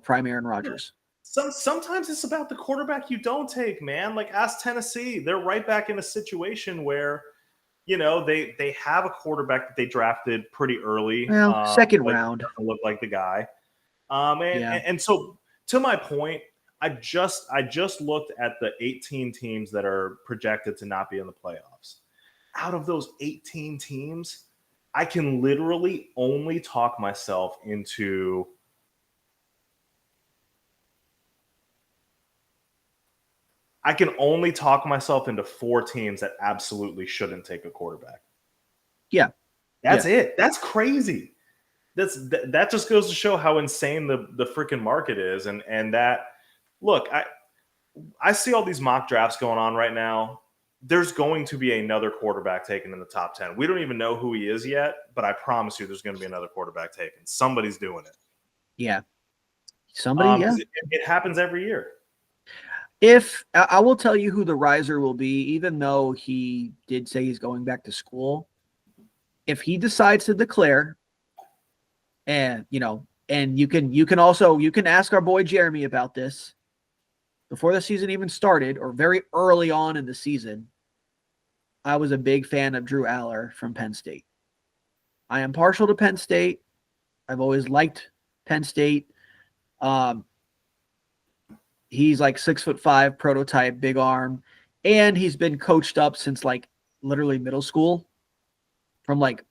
prime Aaron Rodgers. Sometimes it's about the quarterback you don't take, man. Like ask Tennessee. They're right back in a situation where, they have a quarterback that they drafted pretty early. Well, second round. Doesn't look like the guy. And so to my point, I just looked at the 18 teams that are projected to not be in the playoffs. Out of those 18 teams, I can literally only talk myself into I can only talk myself into 4 teams that absolutely shouldn't take a quarterback. Yeah. That's it. That's crazy. That just goes to show how insane the freaking market is. And that, look, I see all these mock drafts going on right now. There's going to be another quarterback taken in the top 10. We don't even know who he is yet, but I promise you there's going to be another quarterback taken. Somebody's doing it. Yeah. Somebody, yeah. It happens every year. If I will tell you who the riser will be, even though he did say he's going back to school, if he decides to declare, and and you can ask our boy Jeremy about this before the season even started or very early on in the season. I was a big fan of Drew Aller from Penn State. I am partial to Penn State. I've always liked Penn State. He's like 6'5" prototype, big arm, and he's been coached up since like literally middle school from like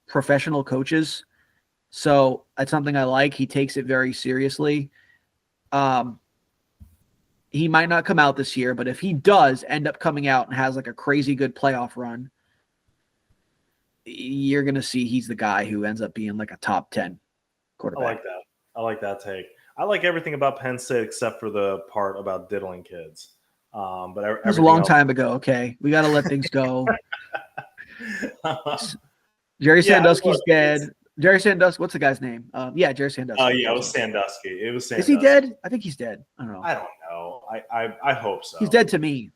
professional coaches. So that's something I like. He takes it very seriously. He might not come out this year, but if he does end up coming out and has like a crazy good playoff run, you're going to see he's the guy who ends up being like a top 10 quarterback. I like that take. I like everything about Penn State except for the part about diddling kids. But it was a long time ago. Okay, we got to let things go. Jerry Sandusky's dead. Jerry Sandusky. What's the guy's name? Jerry Sandusky. Yeah, it was Sandusky. Is he dead? I think he's dead. I don't know. I don't know. I hope so. He's dead to me.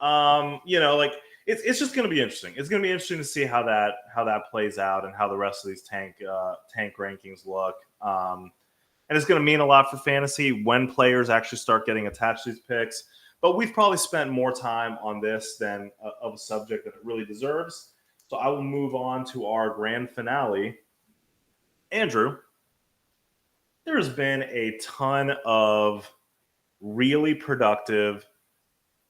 It's just going to be interesting. It's going to be interesting to see how that plays out and how the rest of these tank rankings look. And it's going to mean a lot for fantasy when players actually start getting attached to these picks. But we've probably spent more time on this than of a subject that it really deserves. So I will move on to our grand finale. Andrew, there's been a ton of really productive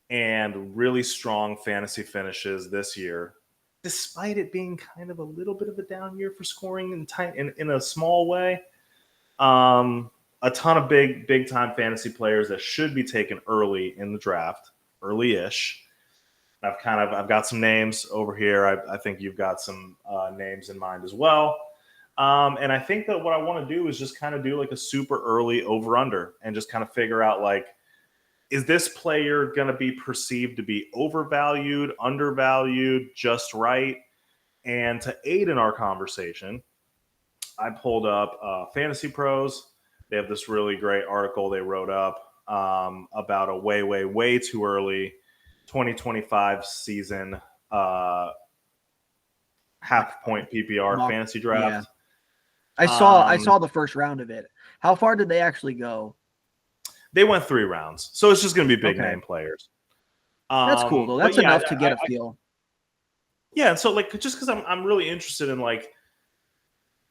and really strong fantasy finishes this year, despite it being kind of a little bit of a down year for scoring in a small way. A ton of big time fantasy players that should be taken early in the draft, early-ish. I've got some names over here. I think you've got some names in mind as well. And I think that what I want to do is just kind of do like a super early over-under and just kind of figure out like is this player going to be perceived to be overvalued, undervalued, just right? And to aid in our conversation, I pulled up Fantasy Pros. They have this really great article they wrote up about a way too early 2025 season half point PPR fantasy draft. Yeah. I saw the first round of it. How far did they actually go? They went 3 rounds, so it's just going to be big name players. That's cool though. That's enough to get a feel. Yeah, and so like just because I'm really interested in like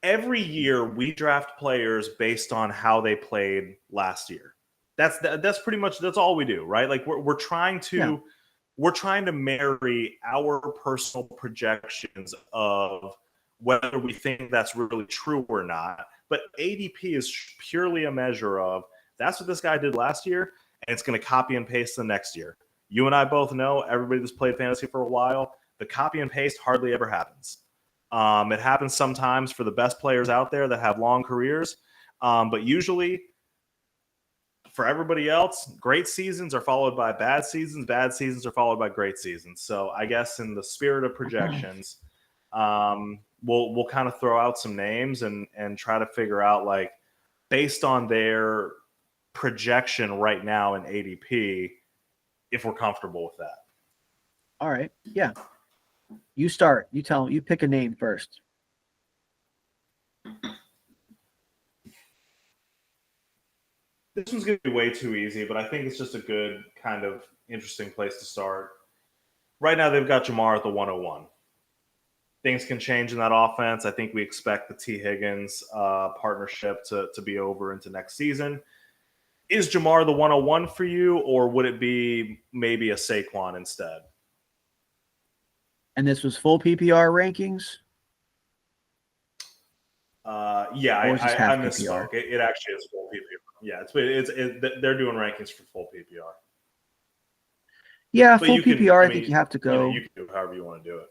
every year we draft players based on how they played last year. That's pretty much that's all we do, right? Like we're trying to marry our personal projections of whether we think that's really true or not. But ADP is purely a measure of that's what this guy did last year, and it's going to copy and paste the next year. You and I both know, everybody that's played fantasy for a while, the copy and paste hardly ever happens. It happens sometimes for the best players out there that have long careers, but usually for everybody else, great seasons are followed by bad seasons are followed by great seasons. So I guess in the spirit of projections, we'll kind of throw out some names and try to figure out, like, based on their projection right now in ADP, if we're comfortable with that. All right. Yeah. You start. You tell. You pick a name first. This one's going to be way too easy, but I think it's just a good kind of interesting place to start. Right now, they've got Jamar at the 101. Things can change in that offense. I think we expect the T. Higgins partnership to be over into next season. Is Jamar the 101 for you, or would it be maybe a Saquon instead? And this was full PPR rankings? Yeah, I misspoke. PPR? It actually is full PPR. Yeah, they're doing rankings for full PPR. Yeah, but full PPR, I think you have to go. You can do however you want to do it.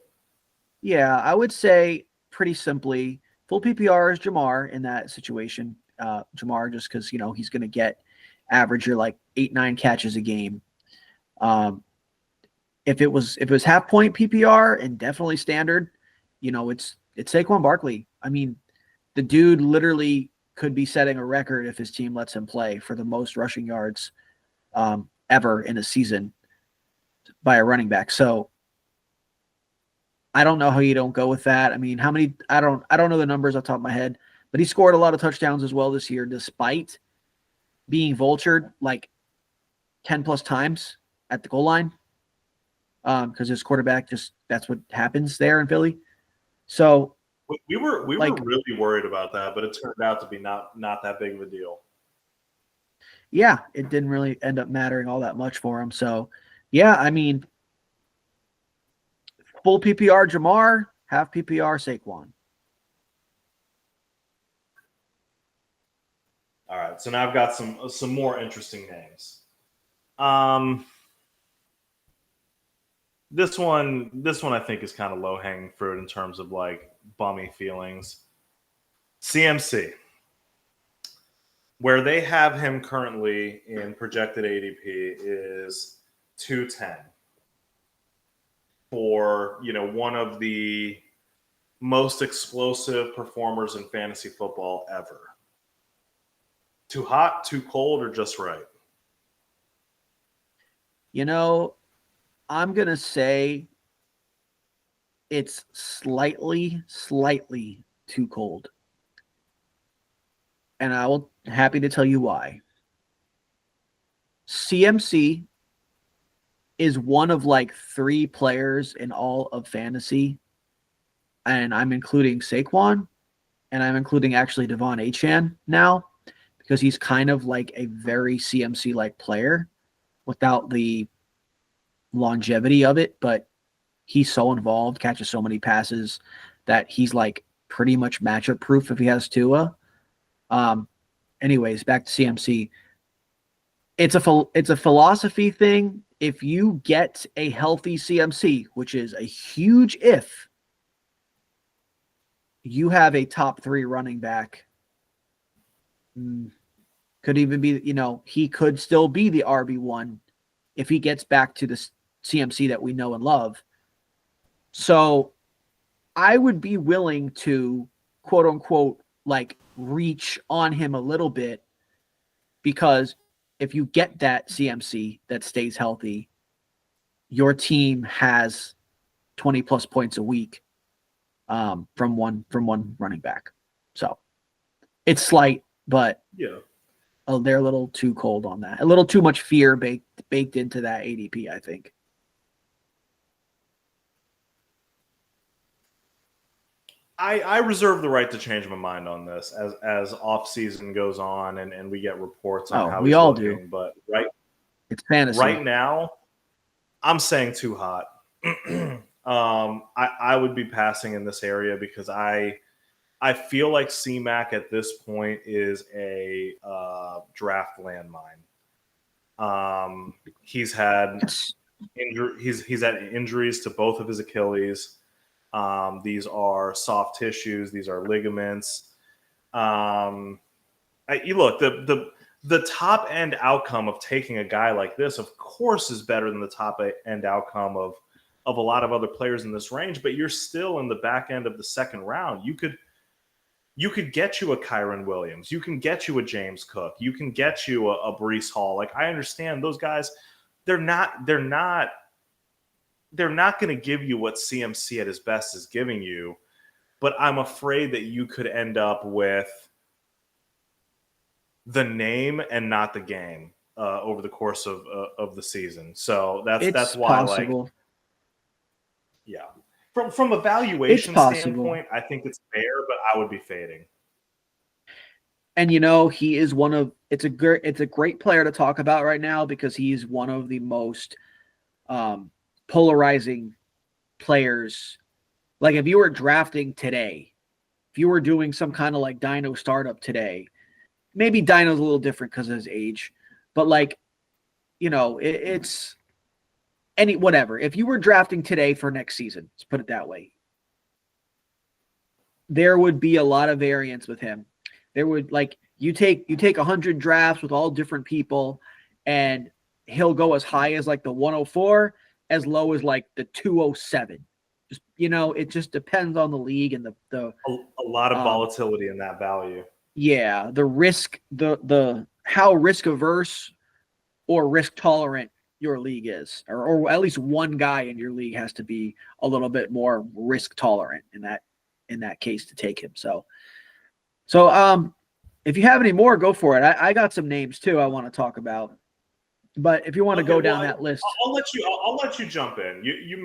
Yeah, I would say pretty simply, full PPR is Jamar in that situation. Jamar, just because he's going to get average your like 8-9 catches a game. If it was half point PPR and definitely standard, it's Saquon Barkley. I mean, the dude literally could be setting a record if his team lets him play for the most rushing yards ever in a season by a running back. So I don't know how you don't go with that. I mean, how many? I don't know the numbers off the top of my head, but he scored a lot of touchdowns as well this year, despite being vultured like 10 plus times at the goal line. Because his quarterback that's what happens there in Philly. So we were really worried about that, but it turned out to be not that big of a deal. Yeah, it didn't really end up mattering all that much for him. So yeah, I mean, full PPR Jamar, half PPR Saquon. All right, so now I've got some more interesting names. This one I think is kind of low-hanging fruit in terms of like bummy feelings. CMC, where they have him currently in projected ADP is 210 for one of the most explosive performers in fantasy football ever. Too hot, too cold, or just right? I'm going to say it's slightly too cold. And I will happy to tell you why. CMC is one of like 3 players in all of fantasy. And I'm including Saquon, and I'm including actually Devon Achane now, because he's kind of like a very CMC-like player without the longevity of it, but he's so involved, catches so many passes that he's like pretty much matchup proof if he has Tua. Anyways, back to CMC. It's a philosophy thing. If you get a healthy CMC, which is a huge if, you have a top 3 running back Could even be, he could still be the RB1 if he gets back to the CMC that we know and love. So I would be willing to, quote unquote, like reach on him a little bit, because if you get that CMC that stays healthy, your team has 20 plus points a week from one running back. So it's slight, but yeah. They're a little too cold on that. A little too much fear baked into that ADP, I think. I reserve the right to change my mind on this as off season goes on and we get reports on how we he's all looking. do. But it's fantasy. Right now, I'm saying too hot. I would be passing in this area because I feel like C-Mac at this point is a draft landmine. He's had he's had injuries to both of his Achilles. These are soft tissues. These are ligaments. You look, the top end outcome of taking a guy like this, of course, is better than the top end outcome of a lot of other players in this range. But you're still in the back end of the second round. You could get you a Kyron Williams. You can get you a James Cook. You can get you a Breece Hall. Like, I understand those guys. They're not going to give you what CMC at his best is giving you, but I'm afraid that you could end up with the name and not the game over the course of the season. So that's why, possible. like, yeah, from a valuation standpoint, I think it's fair, but I would be fading. And he is it's a great player to talk about right now because he's one of the most polarizing players. Like, if you were drafting today, if you were doing some kind of like Dino startup today, maybe Dino's a little different because of his age, but like, it's whatever. If you were drafting today for next season, let's put it that way, there would be a lot of variance with him. There would, like, you take 100 drafts with all different people, and he'll go as high as like the 104, as low as like the 207. Just, it just depends on the league and the a lot of volatility in that value. Yeah, the risk, the how risk averse or risk tolerant your league is, or at least one guy in your league has to be a little bit more risk tolerant in that case to take him. So if you have any more, go for it. I got some names too I want to talk about, but if you want to go down that list, I'll let you jump in. You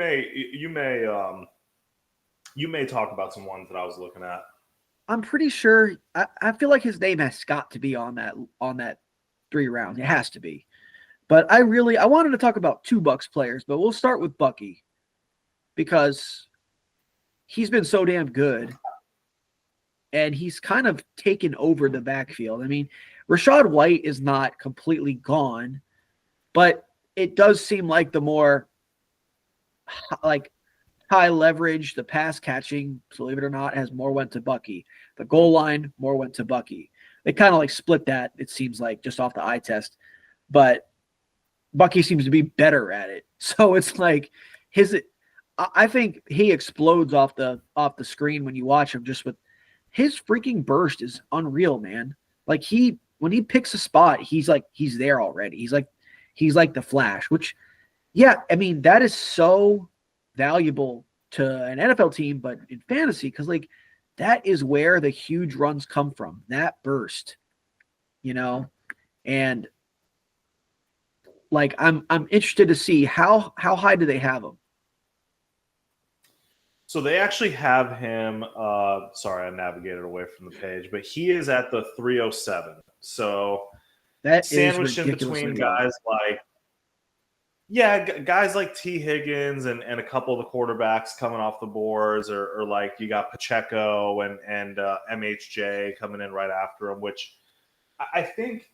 may talk about some ones that I was looking at. I'm pretty sure. I feel like his name has got to be on that 3 round. It has to be. But I wanted to talk about 2 Bucks players, but we'll start with Bucky because he's been so damn good, and he's kind of taken over the backfield. I mean, Rachaad White is not completely gone, but it does seem like the more like high leverage, the pass catching, believe it or not, has more went to Bucky. The goal line, more went to Bucky. They kind of like split that, it seems like, just off the eye test. But Bucky seems to be better at it. So it's like I think he explodes off the screen when you watch him. Just with his freaking burst is unreal, man. Like, when he picks a spot, he's there already. He's like the Flash, which, yeah, I mean, that is so valuable to an NFL team, but in fantasy, because like that is where the huge runs come from, that burst, and like I'm interested to see how high do they have him. So they actually have him. Sorry, I navigated away from the page, but he is at the 307. So that sandwiched in between guys like. Yeah, guys like T. Higgins and a couple of the quarterbacks coming off the boards, or like you got Pacheco and MHJ coming in right after him, which I think,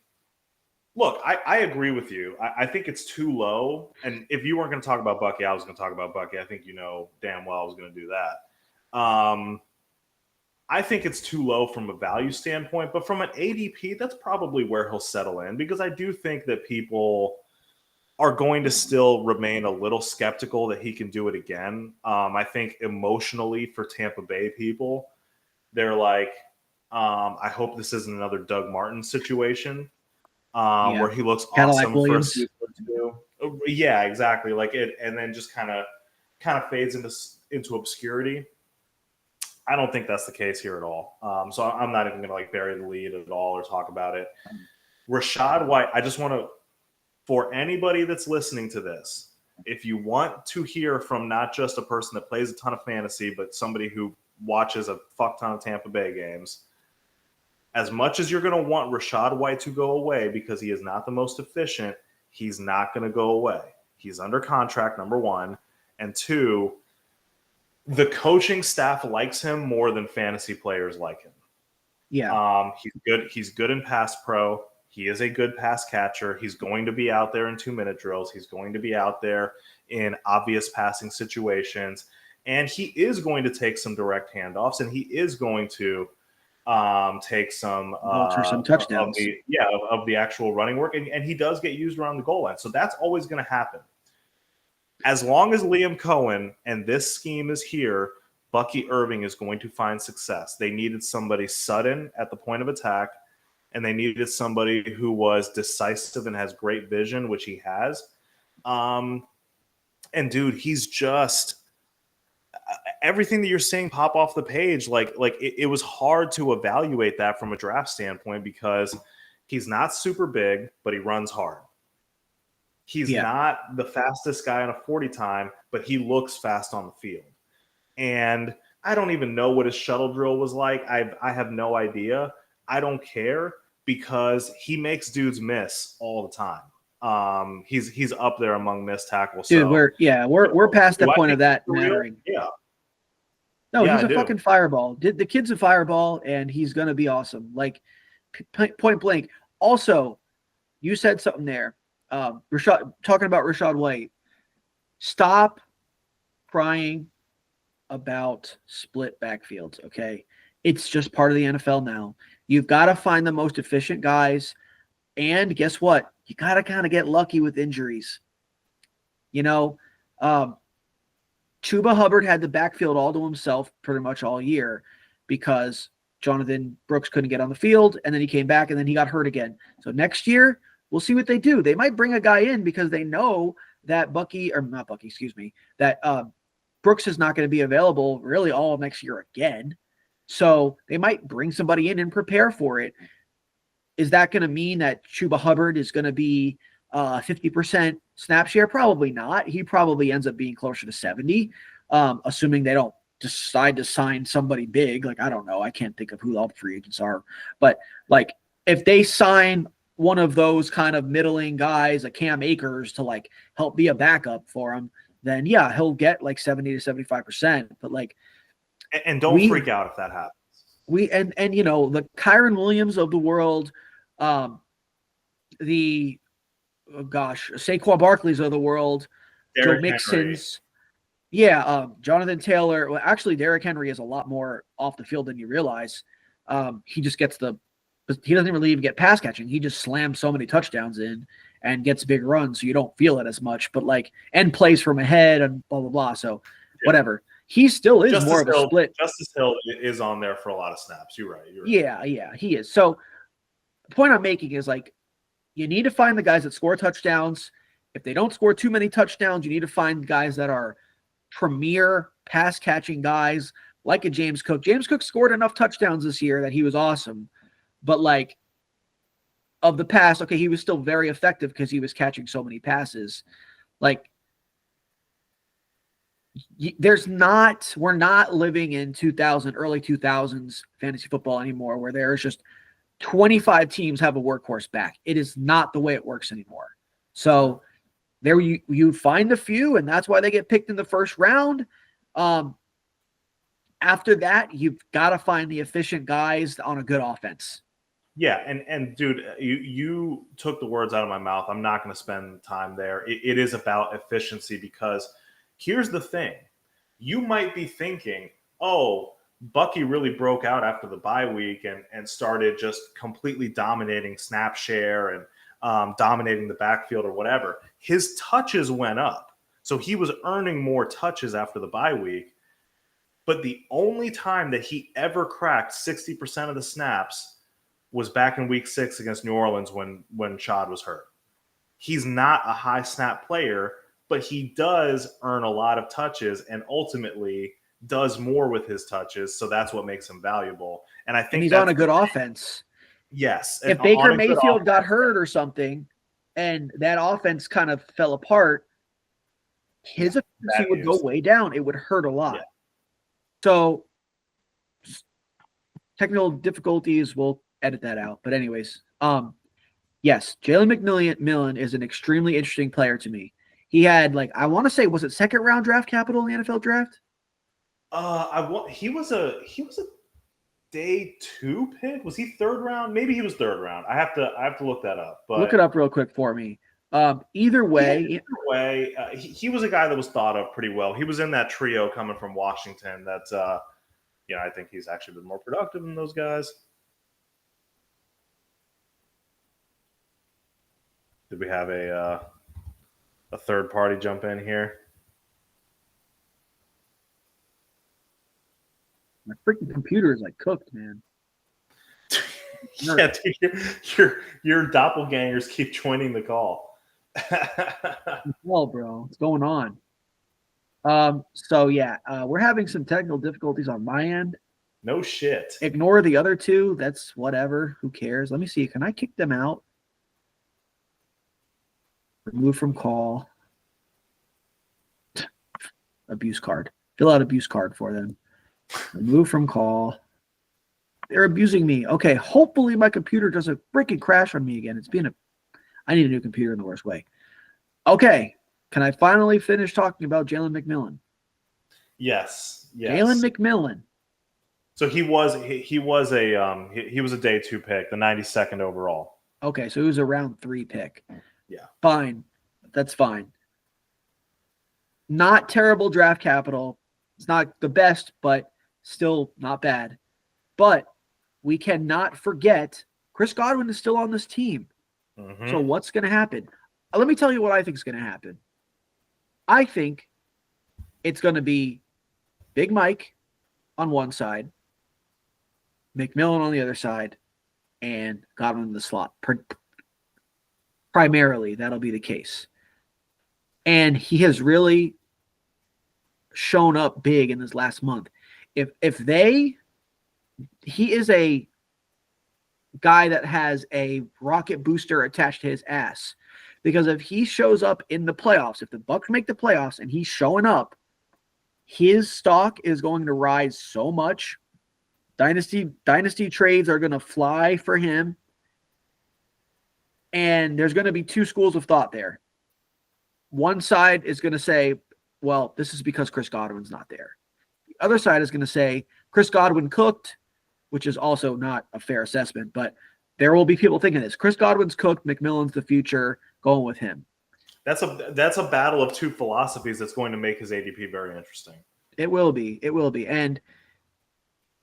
look, I agree with you. I think it's too low. And if you weren't going to talk about Bucky, I was going to talk about Bucky. I think damn well I was going to do that. I think it's too low from a value standpoint, but from an ADP, that's probably where he'll settle in, because I do think that people are going to still remain a little skeptical that he can do it again. I think emotionally for Tampa Bay people, they're like, I hope this isn't another Doug Martin situation where he looks Kind of like awesome for a Williams. season or two. Yeah, exactly. Like it, and then just kind of fades into obscurity. I don't think that's the case here at all. So I'm not even going to like bury the lead at all or talk about it. Rachaad White, I just want to, for anybody that's listening to this, if you want to hear from not just a person that plays a ton of fantasy, but somebody who watches a fuck ton of Tampa Bay games, as much as you're going to want Rachaad White to go away because he is not the most efficient, he's not going to go away. He's under contract, number one. And two, the coaching staff likes him more than fantasy players like him. Yeah. He's good. He's good in pass pro. He is a good pass catcher. He's going to be out there in 2-minute drills. He's going to be out there in obvious passing situations. And he is going to take some direct handoffs, and he is going to take some touchdowns. of the actual running work. And he does get used around the goal line. So that's always going to happen. As long as Liam Cohen and this scheme is here, Bucky Irving is going to find success. They needed somebody sudden at the point of attack, and they needed somebody who was decisive and has great vision, which he has. And dude, he's just everything that you're seeing pop off the page. Like it was hard to evaluate that from a draft standpoint because he's not super big, but he runs hard. He's not the fastest guy on a 40 time, but he looks fast on the field. And I don't even know what his shuttle drill was like. I have no idea. I don't care because he makes dudes miss all the time. He's up there among missed tackles. Dude, so, we're past the point of that mattering. Yeah. No, he's a fucking fireball. The kid's a fireball, and he's gonna be awesome. Like point blank. Also, you said something there. Talking about Rachaad White. Stop crying about split backfields, okay? It's just part of the NFL now. You've got to find the most efficient guys, and guess what? You got to kind of get lucky with injuries. You know, Chuba Hubbard had the backfield all to himself pretty much all year because Jonathan Brooks couldn't get on the field, and then he came back, and then he got hurt again. So next year, we'll see what they do. They might bring a guy in because they know that that Brooks is not going to be available really all of next year again. So they might bring somebody in and prepare for it. Is that going to mean that Chuba Hubbard is going to be 50% snap share? Probably not. He probably ends up being closer to 70, assuming they don't decide to sign somebody big. Like, I don't know. I can't think of who all the free agents are. But, like, if they sign one of those kind of middling guys, like Cam Akers, to, like, help be a backup for him, then, yeah, he'll get, like, 70 to 75%. But, like, and don't freak out if that happens. And you know, the Kyron Williams of the world, Saquon Barkley's of the world, Derrick Joe Mixon's, Jonathan Taylor. Well, actually, Derrick Henry is a lot more off the field than you realize. He just gets he doesn't really even get pass catching. He just slams so many touchdowns in and gets big runs, so you don't feel it as much. But like, and plays from ahead and blah blah blah. So whatever. He still is Justice more of a split. Justice Hill is on there for a lot of snaps. You're right. Yeah, he is. So the point I'm making is, like, you need to find the guys that score touchdowns. If they don't score too many touchdowns, you need to find guys that are premier pass catching guys like a James Cook. James Cook scored enough touchdowns this year that he was awesome. But, like, of the past, okay, he was still very effective because he was catching so many passes. Like, we're not living in early 2000s fantasy football anymore, where there's just 25 teams have a workhorse back. It is not the way it works anymore. So there you find a few, and that's why they get picked in the first round. After that, you've got to find the efficient guys on a good offense. Yeah, and dude, you took the words out of my mouth. I'm not going to spend time there. It is about efficiency, because here's the thing. You might be thinking, oh, Bucky really broke out after the bye week and started just completely dominating snap share and dominating the backfield or whatever, his touches went up. So he was earning more touches after the bye week. But the only time that he ever cracked 60% of the snaps was back in week 6 against New Orleans when Chad was hurt. He's not a high snap player, but he does earn a lot of touches and ultimately does more with his touches. So that's what makes him valuable. And I think he's on a good offense. Yes. If Baker Mayfield got hurt or something and that offense kind of fell apart, his efficiency would go way down. It would hurt a lot. Yeah. So technical difficulties, we'll edit that out. But anyways, yes, Jalen McMillan is an extremely interesting player to me. He had, like, I want to say, was it second round draft capital in the NFL draft? He was a day 2 pick. Was he third round? Maybe he was third round. I have to look that up. But look it up real quick for me. Either way, he was a guy that was thought of pretty well. He was in that trio coming from Washington. That's I think he's actually been more productive than those guys. Did we have a third party jump in here? My freaking computer is like cooked, man. Yeah, dude, your doppelgangers keep joining the call. Well, bro, what's going on? So yeah, we're having some technical difficulties on my end. No shit. Ignore the other two. That's whatever. Who cares? Let me see. Can I kick them out? Remove from call. Abuse card. Fill out abuse card for them. Remove from call. They're abusing me. Okay, hopefully my computer doesn't freaking crash on me again. I need a new computer in the worst way. Okay, can I finally finish talking about Jalen McMillan? Yes. Jalen McMillan. So he was a day 2 pick, the 92nd overall. Okay, so he was a round 3 pick. Yeah. Fine. That's fine. Not terrible draft capital. It's not the best, but still not bad. But we cannot forget Chris Godwin is still on this team. Mm-hmm. So what's going to happen? Let me tell you what I think is going to happen. I think it's going to be Big Mike on one side, McMillan on the other side, and Godwin in the slot. Primarily, that'll be the case. And he has really shown up big in this last month. He is a guy that has a rocket booster attached to his ass. Because if he shows up in the playoffs, if the Bucs make the playoffs and he's showing up, his stock is going to rise so much. Dynasty trades are going to fly for him. And there's going to be two schools of thought there. One side is going to say, well, this is because Chris Godwin's not there. The other side is going to say, Chris Godwin cooked, which is also not a fair assessment, but there will be people thinking this. Chris Godwin's cooked, McMillan's the future, going with him. That's a battle of two philosophies that's going to make his ADP very interesting. It will be. It will be. And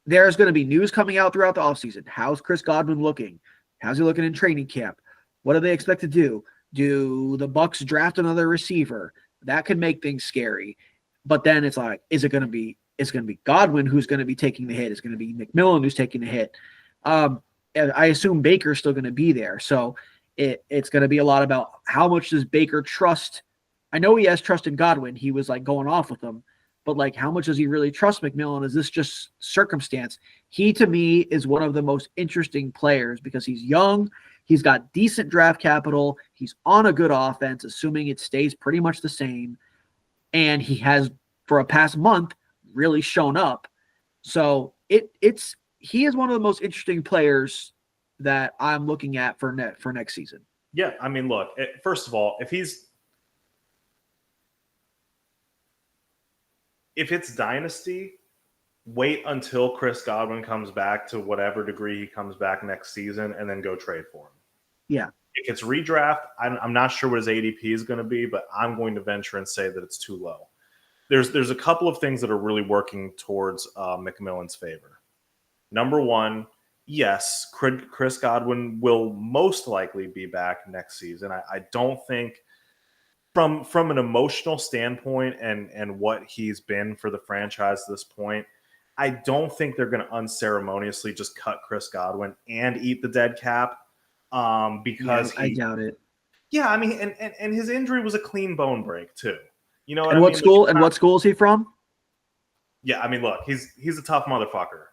there's going to be news coming out throughout the offseason. How's Chris Godwin looking? How's he looking in training camp? What do they expect to do? Do the Bucs draft another receiver? That could make things scary. But then it's like, it's going to be Godwin who's going to be taking the hit. It's going to be McMillan who's taking the hit. I assume Baker's still going to be there. So it's going to be a lot about how much does Baker trust. I know he has trust in Godwin. He was like going off with him. But like, how much does he really trust McMillan? Is this just circumstance? He, to me, is one of the most interesting players because he's young. He's got decent draft capital. He's on a good offense, assuming it stays pretty much the same. And he has, for a past month, really shown up. So he is one of the most interesting players that I'm looking at for next season. Yeah, I mean, look, first of all, if it's dynasty, wait until Chris Godwin comes back to whatever degree he comes back next season and then go trade for him. Yeah. If it's redraft, I'm not sure what his ADP is going to be, but I'm going to venture and say that it's too low. there's a couple of things that are really working towards McMillan's favor. Number one, yes, Chris Godwin will most likely be back next season. I don't think from an emotional standpoint and what he's been for the franchise at this point, I don't think they're going to unceremoniously just cut Chris Godwin and eat the dead cap because I doubt it. Yeah, I mean, and his injury was a clean bone break too. You know what And I what mean? school? And what school is he from? Yeah, I mean, look, he's a tough motherfucker.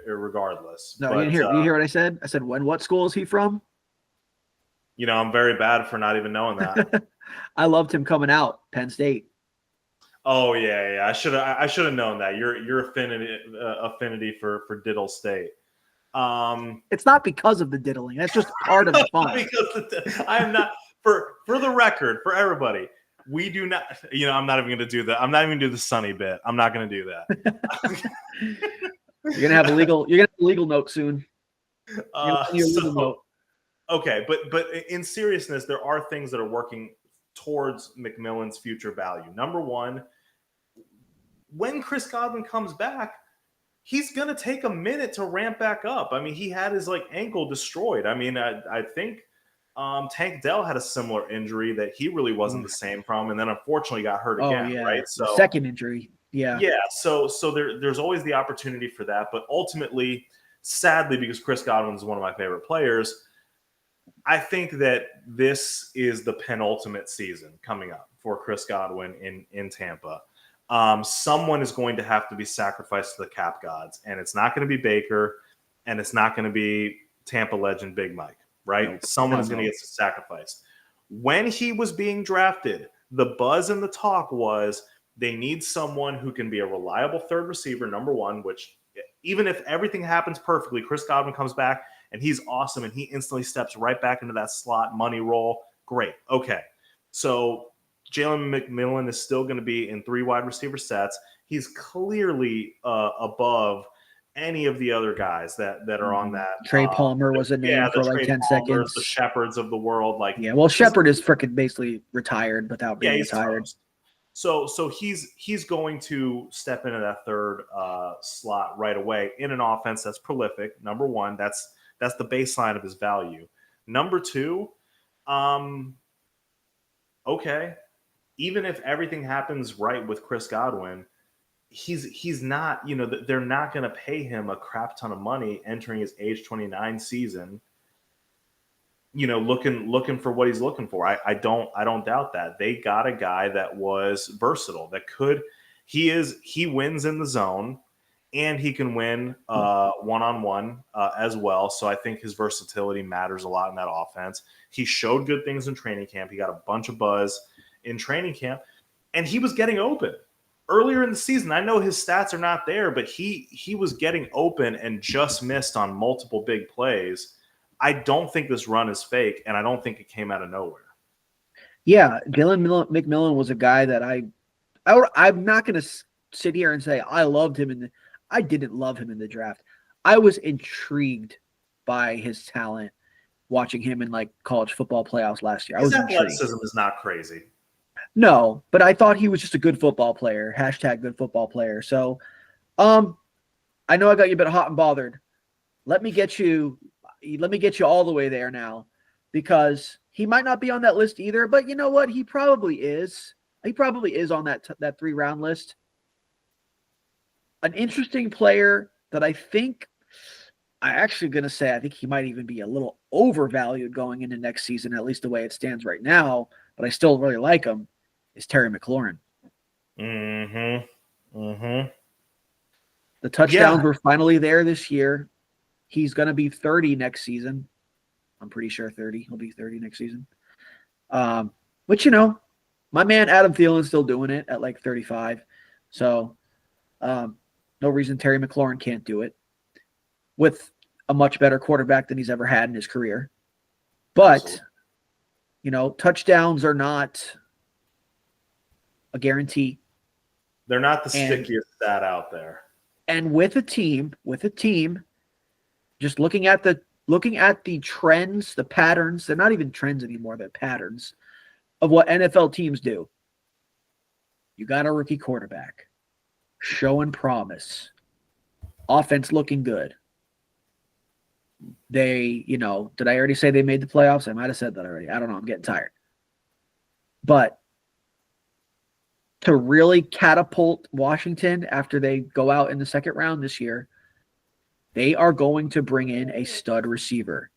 Regardless. No, but, you didn't hear. You hear what I said? I said, when? What school is he from? You know, I'm very bad for not even knowing that. I loved him coming out, Penn State. Oh yeah. I should have known that. Your affinity for Diddle State. It's not because of the diddling. That's just part of the fun. I am not for the record, for everybody. We do not. You know, I'm not even going to do that. I'm not even going to do the Sunny bit. I'm not going to do that. You're gonna have a legal note soon. Okay, but in seriousness, there are things that are working towards McMillan's future value. Number one, when Chris Godwin comes back, he's going to take a minute to ramp back up. I mean, he had his ankle destroyed. I mean, I think Tank Dell had a similar injury that he really wasn't the same from, and then unfortunately got hurt again. Yeah. Right? So second injury. Yeah. Yeah. So there's always the opportunity for that, but ultimately, sadly, because Chris Godwin is one of my favorite players, I think that this is the penultimate season coming up for Chris Godwin in Tampa. Someone is going to have to be sacrificed to the cap gods, and it's not going to be Baker, and it's not going to be Tampa legend Big Mike, right? Nope. Someone is going to get sacrificed. When he was being drafted, the buzz and the talk was they need someone who can be a reliable third receiver, number one, which even if everything happens perfectly, Chris Godwin comes back and he's awesome and he instantly steps right back into that slot money role. Great. Okay. So Jalen McMillan is still going to be in 3 wide receiver sets. He's clearly above any of the other guys that are on that. Trey Palmer was a name for like 10 seconds. The Shepherds of the world. Shepard is freaking basically retired without being retired. Toast. So he's going to step into that third slot right away in an offense that's prolific. Number one, that's the baseline of his value. Number two, okay, even if everything happens right with Chris Godwin, he's not, they're not going to pay him a crap ton of money entering his age 29 season. Looking for what he's looking for. I don't doubt that. They got a guy that was versatile, that he wins in the zone and he can win one-on-one as well. So I think his versatility matters a lot in that offense. He showed good things in training camp. He got a bunch of buzz in training camp and he was getting open earlier in the season. I know his stats are not there, but he was getting open and just missed on multiple big plays. I don't think this run is fake, and I don't think it came out of nowhere. Yeah, Jalen McMillan was a guy that I'm not going to sit here and say I loved him I didn't love him in the draft. I was intrigued by his talent watching him in college football playoffs last year. His athleticism is not crazy. No, but I thought he was just a good football player. # good football player. So, I know I got you a bit hot and bothered. Let me get you all the way there now, because he might not be on that list either, but you know what? He probably is. He probably is on that 3-round list. An interesting player that I think he might even be a little overvalued going into next season, at least the way it stands right now, but I still really like him, is Terry McLaurin. The touchdowns were finally there this year. He's going to be 30 next season. I'm pretty sure 30. He'll be 30 next season. Which, my man Adam Thielen's still doing it at 35. So, no reason Terry McLaurin can't do it with a much better quarterback than he's ever had in his career. But, touchdowns are not a guarantee. They're not the stickiest stat out there. And with a team, just looking at the trends, the patterns, they're not even trends anymore, they're patterns of what NFL teams do. You got a rookie quarterback showing promise. Offense looking good. They, did I already say they made the playoffs? I might have said that already. I don't know. I'm getting tired. But to really catapult Washington after they go out in the second round this year, they are going to bring in a stud receiver.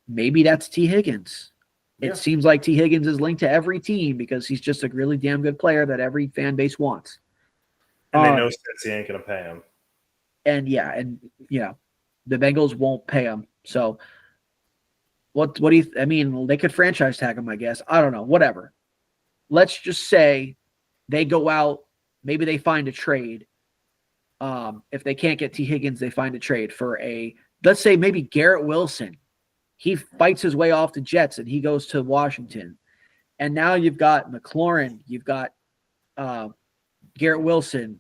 Maybe that's T. Higgins. Yeah. It seems like T. Higgins is linked to every team because he's just a really damn good player that every fan base wants. And they know Cincy ain't going to pay him. And the Bengals won't pay him. So what do you, they could franchise tag him, I guess. I don't know, whatever. Let's just say they go out, maybe they find a trade. If they can't get T. Higgins, they find a trade for let's say maybe Garrett Wilson. He fights his way off the Jets and he goes to Washington. And now you've got McLaurin, you've got Garrett Wilson.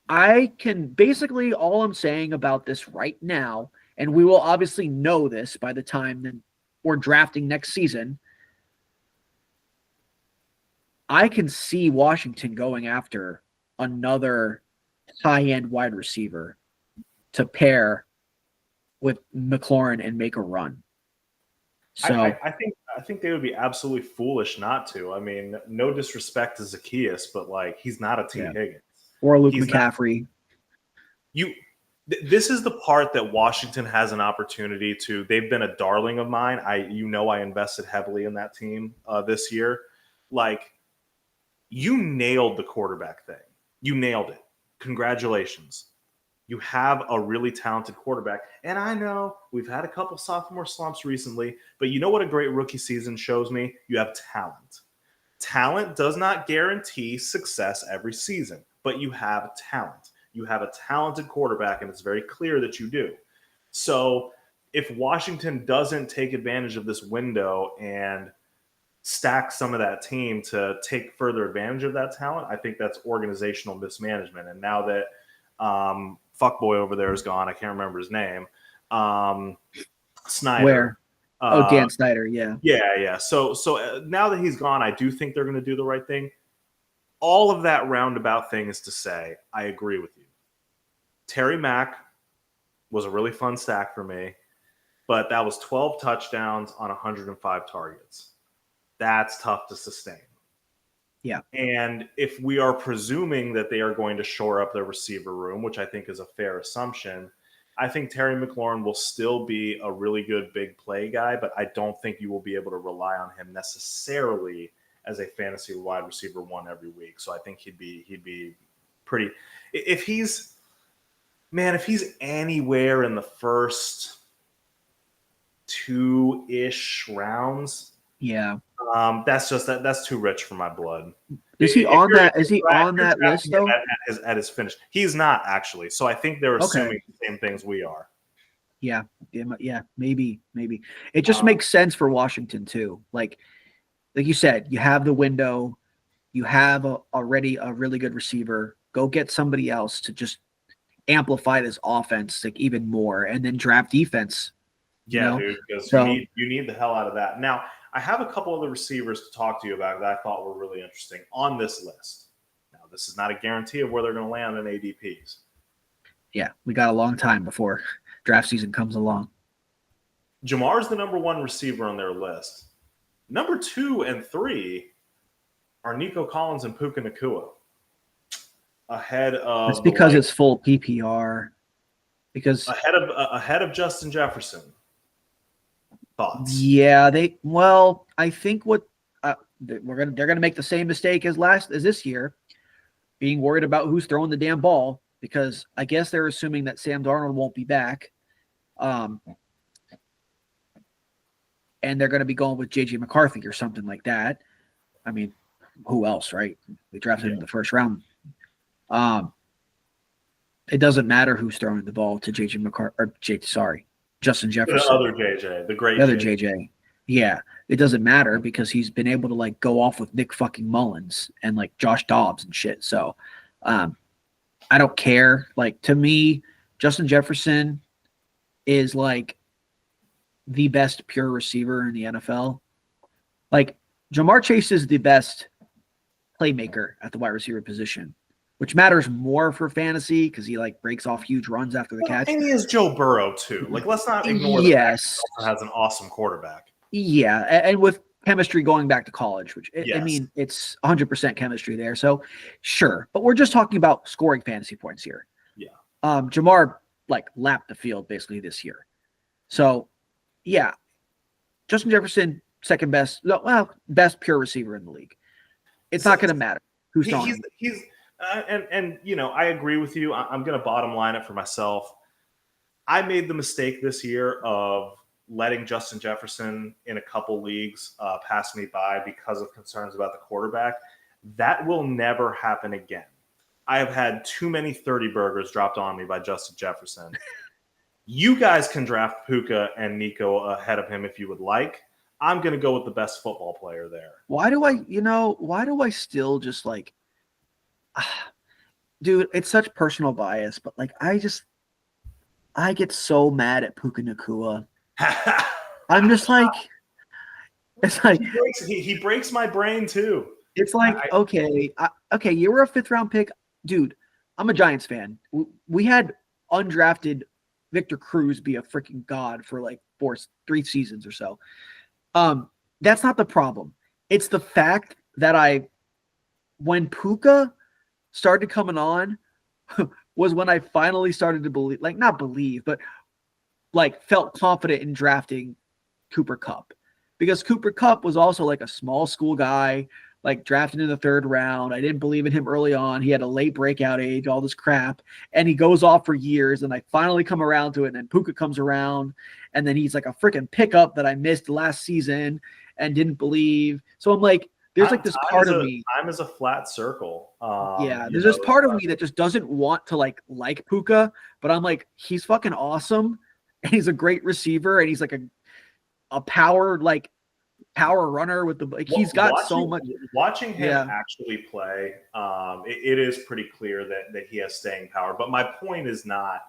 All I'm saying about this right now, and we will obviously know this by the time that we're drafting next season, I can see Washington going after another high-end wide receiver to pair with McLaurin and make a run. So I think they would be absolutely foolish not to. I mean, no disrespect to Zacchaeus, but he's not a T. Higgins. Or Luke McCaffrey. This is the part that Washington has an opportunity to. They've been a darling of mine. I invested heavily in that team this year. You nailed the quarterback thing. You nailed it. Congratulations. You have a really talented quarterback. And I know we've had a couple sophomore slumps recently, but you know what a great rookie season shows me? You have talent. Talent does not guarantee success every season, but you have talent. You have a talented quarterback, and it's very clear that you do. So if Washington doesn't take advantage of this window and stack some of that team to take further advantage of that talent, I think that's organizational mismanagement. And now that fuckboy over there is gone, I can't remember his name. Snyder. Where? Dan Snyder, yeah. Yeah. So now that he's gone, I do think they're going to do the right thing. All of that roundabout thing is to say, I agree with you. Terry Mack was a really fun stack for me, but that was 12 touchdowns on 105 targets. That's tough to sustain. Yeah. And if we are presuming that they are going to shore up their receiver room, which I think is a fair assumption, I think Terry McLaurin will still be a really good big play guy, but I don't think you will be able to rely on him necessarily as a fantasy wide receiver one every week. So I think he'd be pretty. If he's anywhere in the first 2-ish rounds, yeah, that's too rich for my blood. Is he on that list though? At his finish, he's not actually. So I think they're assuming the same things we are. Yeah, maybe. It just makes sense for Washington too. Like you said, you have the window, you have already a really good receiver. Go get somebody else to just amplify this offense even more, and then draft defense. Yeah, dude, because you need the hell out of that. Now, I have a couple other receivers to talk to you about that I thought were really interesting on this list. Now, this is not a guarantee of where they're going to land in ADPs. Yeah, we got a long time before draft season comes along. Jamar's the number one receiver on their list. Number 2 and 3 are Nico Collins and Puka Nacua. Ahead of it's because it's full PPR. Because ahead of Justin Jefferson. Thoughts? Yeah, I think they're gonna make the same mistake as this year, being worried about who's throwing the damn ball, because I guess they're assuming that Sam Darnold won't be back. And they're going to be going with J.J. McCarthy or something like that. I mean, who else, right? They drafted him in the first round. It doesn't matter who's throwing the ball to J.J. McCarthy, Justin Jefferson. The other JJ, the great other JJ. Yeah, it doesn't matter because he's been able to go off with Nick fucking Mullins and Josh Dobbs and shit. So, I don't care. To me, Justin Jefferson is the best pure receiver in the NFL. Jamar Chase is the best playmaker at the wide receiver position, which matters more for fantasy because he like breaks off huge runs after the catch. And he is Joe Burrow too. Like, let's not ignore the fact that he also has an awesome quarterback. Yeah, and with chemistry going back to college, which Yes. I mean, it's 100% chemistry there. So sure, but we're just talking about scoring fantasy points here. Yeah. Jamar like lapped the field basically this year. So yeah, Justin Jefferson, second best, best pure receiver in the league. It's not going to matter who's on him. And you know, I agree with you. I'm going to bottom line it for myself. I made the mistake this year of letting Justin Jefferson in a couple leagues pass me by because of concerns about the quarterback. That will never happen again. I have had too many 30 burgers dropped on me by Justin Jefferson. You guys can draft Puka and Nico ahead of him if you would like. I'm going to go with the best football player there. Why do I still just like, dude, it's such personal bias, but like, I get so mad at Puka Nacua. I'm just like, it's like he breaks my brain too. It's like, okay, you were a 5th round pick, dude. I'm a Giants fan. We had undrafted Victor Cruz be a freaking god for like 3 seasons or so. That's not the problem. It's the fact that when Puka started coming on, was when I finally started to believe, like not believe, but like felt confident in drafting Cooper Kupp, because Cooper Kupp was also like a small school guy, like drafted in the 3rd round. I didn't believe in him early on. He had a late breakout age, all this crap, and he goes off for years. And I finally come around to it. And then Puka comes around, and then he's like a freaking pickup that I missed last season and didn't believe. So I'm like, there's like this part of me. Time is a flat circle. There's this part of me that just doesn't want to like Puka, but I'm like, he's fucking awesome. And he's a great receiver, and he's like a power runner with the like. He's got so much. Watching him actually play, it is pretty clear that he has staying power. But my point is not.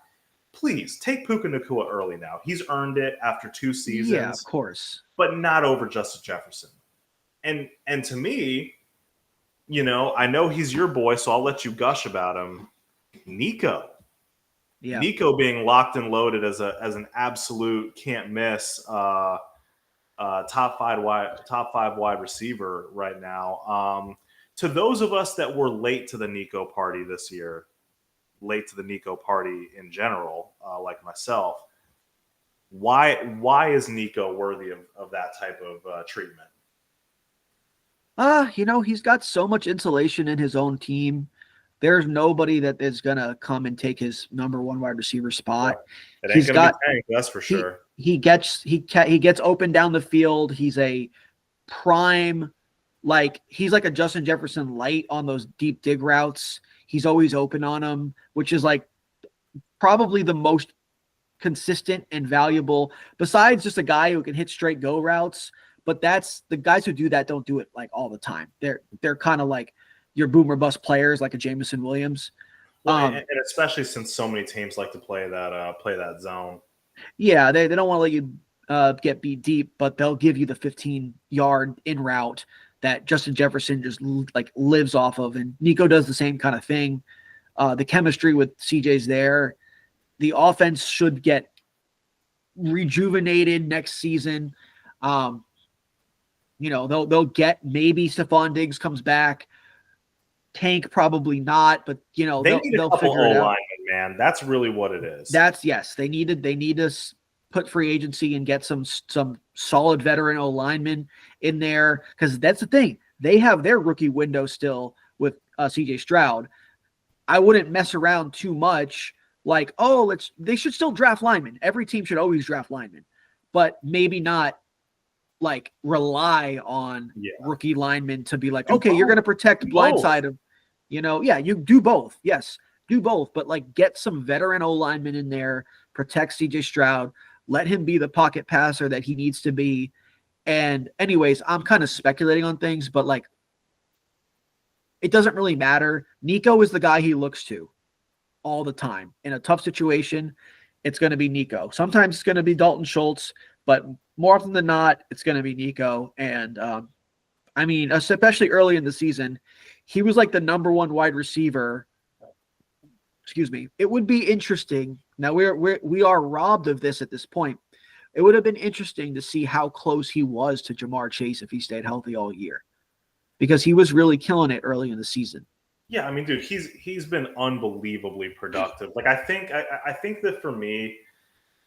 Please take Puka Nacua early now. He's earned it after 2 seasons. Yeah, of course, but not over Justin Jefferson. And to me, you know, I know he's your boy, so I'll let you gush about him. Nico. Yeah. Nico being locked and loaded as an absolute can't miss top 5 wide receiver right now. To those of us that were late to the Nico party this year, late to the Nico party in general, like myself, why is Nico worthy of that type of treatment? You know, he's got so much insulation in his own team. There's nobody that is gonna come and take his number 1 wide receiver spot. It ain't gonna be Tank, that's for sure. He gets open down the field. He's a prime, like he's like a Justin Jefferson light on those deep dig routes. He's always open on them, which is like probably the most consistent and valuable, besides just a guy who can hit straight go routes. But that's the guys who do that don't do it like all the time. They're kind of like your boomer bust players, like a Jameson Williams. Well, and especially since so many teams like to play that zone. Yeah, they don't want to let you get beat deep, but they'll give you the 15-yard in route that Justin Jefferson just like lives off of, and Nico does the same kind of thing. The chemistry with CJ's there. The offense should get rejuvenated next season. You know, they'll get maybe Stephon Diggs comes back. Tank probably not, but you know they'll figure it out. Man, that's really what it is. They need to put free agency and get some solid veteran O linemen in there, because that's the thing. They have their rookie window still with CJ Stroud. I wouldn't mess around too much. Like, they should still draft linemen. Every team should always draft linemen, but maybe not like rely on rookie linemen to be like, okay, you're going to protect blind side of, you know, you do both. Yes, do both, but like get some veteran O linemen in there, protect CJ Stroud, let him be the pocket passer that he needs to be. And anyways, I'm kind of speculating on things, but like, it doesn't really matter. Nico is the guy he looks to all the time. In a tough situation, it's going to be Nico. Sometimes it's going to be Dalton Schultz, but more often than not, it's going to be Nico. And I mean, especially early in the season, he was like the number one wide receiver. Excuse me. It would be interesting. Now we are robbed of this at this point. It would have been interesting to see how close he was to Jamar Chase if he stayed healthy all year, because he was really killing it early in the season. Yeah, I mean, dude, he's been unbelievably productive. Like, I think that for me,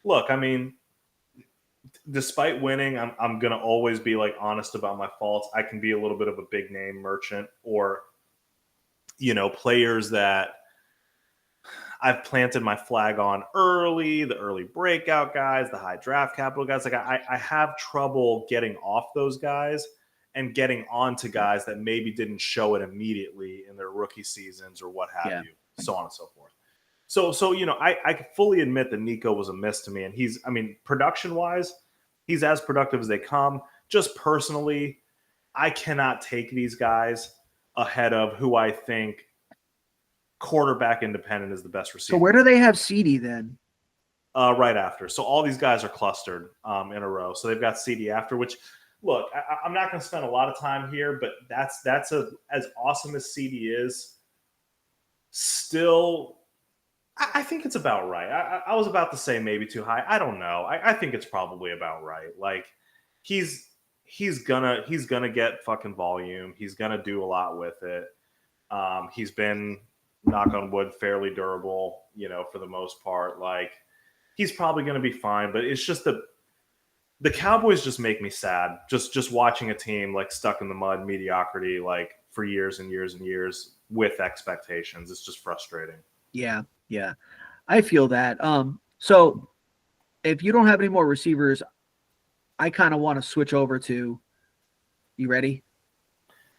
look, I mean, despite winning, I'm gonna always be like honest about my faults. I can be a little bit of a big name merchant, or players that I've planted my flag on early, the early breakout guys, the high draft capital guys. Like, I have trouble getting off those guys and getting onto guys that maybe didn't show it immediately in their rookie seasons or what have you, so on and so forth. So I fully admit that Nico was a miss to me, and production wise, he's as productive as they come. Just personally, I cannot take these guys ahead of who I think quarterback independent is the best receiver. So where do they have CD then? Right after. So all these guys are clustered in a row. So they've got CD after, which, look, I'm not going to spend a lot of time here, but that's as awesome as CD is. Still, I think it's about right. I was about to say maybe too high. I don't know. I think it's probably about right. Like, he's gonna get fucking volume. He's gonna do a lot with it. He's been, knock on wood, fairly durable, for the most part. Like, he's probably going to be fine, but it's just the Cowboys just make me sad. Just watching a team like stuck in the mud, mediocrity, like for years and years and years with expectations. It's just frustrating. Yeah. I feel that. So if you don't have any more receivers, I kind of want to switch over to, you ready?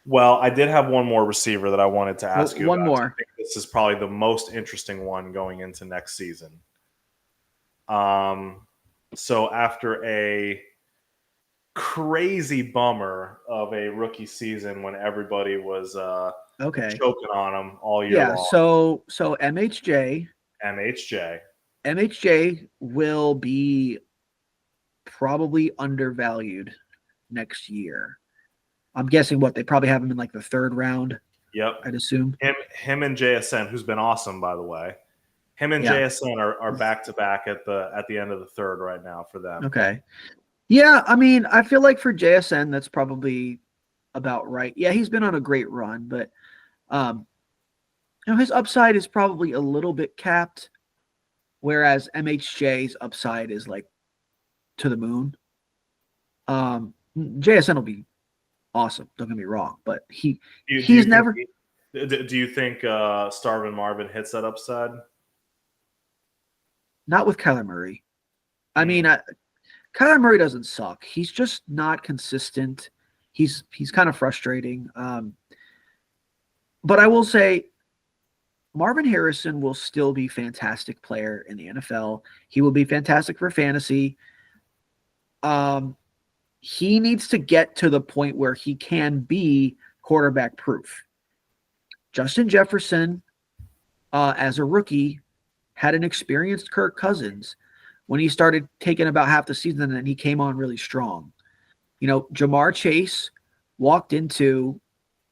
Well, I did have one more receiver that I wanted to ask you one about. more. I think this is probably the most interesting one going into next season. So after a crazy bummer of a rookie season when everybody was choking on him all year long. So MHJ will be probably undervalued next year. I'm guessing they probably have him in like the third round. Yep. I'd assume. Him and JSN, who's been awesome, by the way. Him and JSN are back to back at the end of the third right now for them. Okay. Yeah, I mean, I feel like for JSN, that's probably about right. Yeah, he's been on a great run, but his upside is probably a little bit capped, whereas MHJ's upside is like to the moon. JSN will be awesome, don't get me wrong, but he's never. Do you think Starvin Marvin hits that upside? Not with Kyler Murray. I mean, Kyler Murray doesn't suck. He's just not consistent. He's kind of frustrating. But I will say, Marvin Harrison will still be a fantastic player in the NFL. He will be fantastic for fantasy. He needs to get to the point where he can be quarterback proof. Justin Jefferson, as a rookie, had an experienced Kirk Cousins when he started taking about half the season, and he came on really strong. Jamar Chase walked into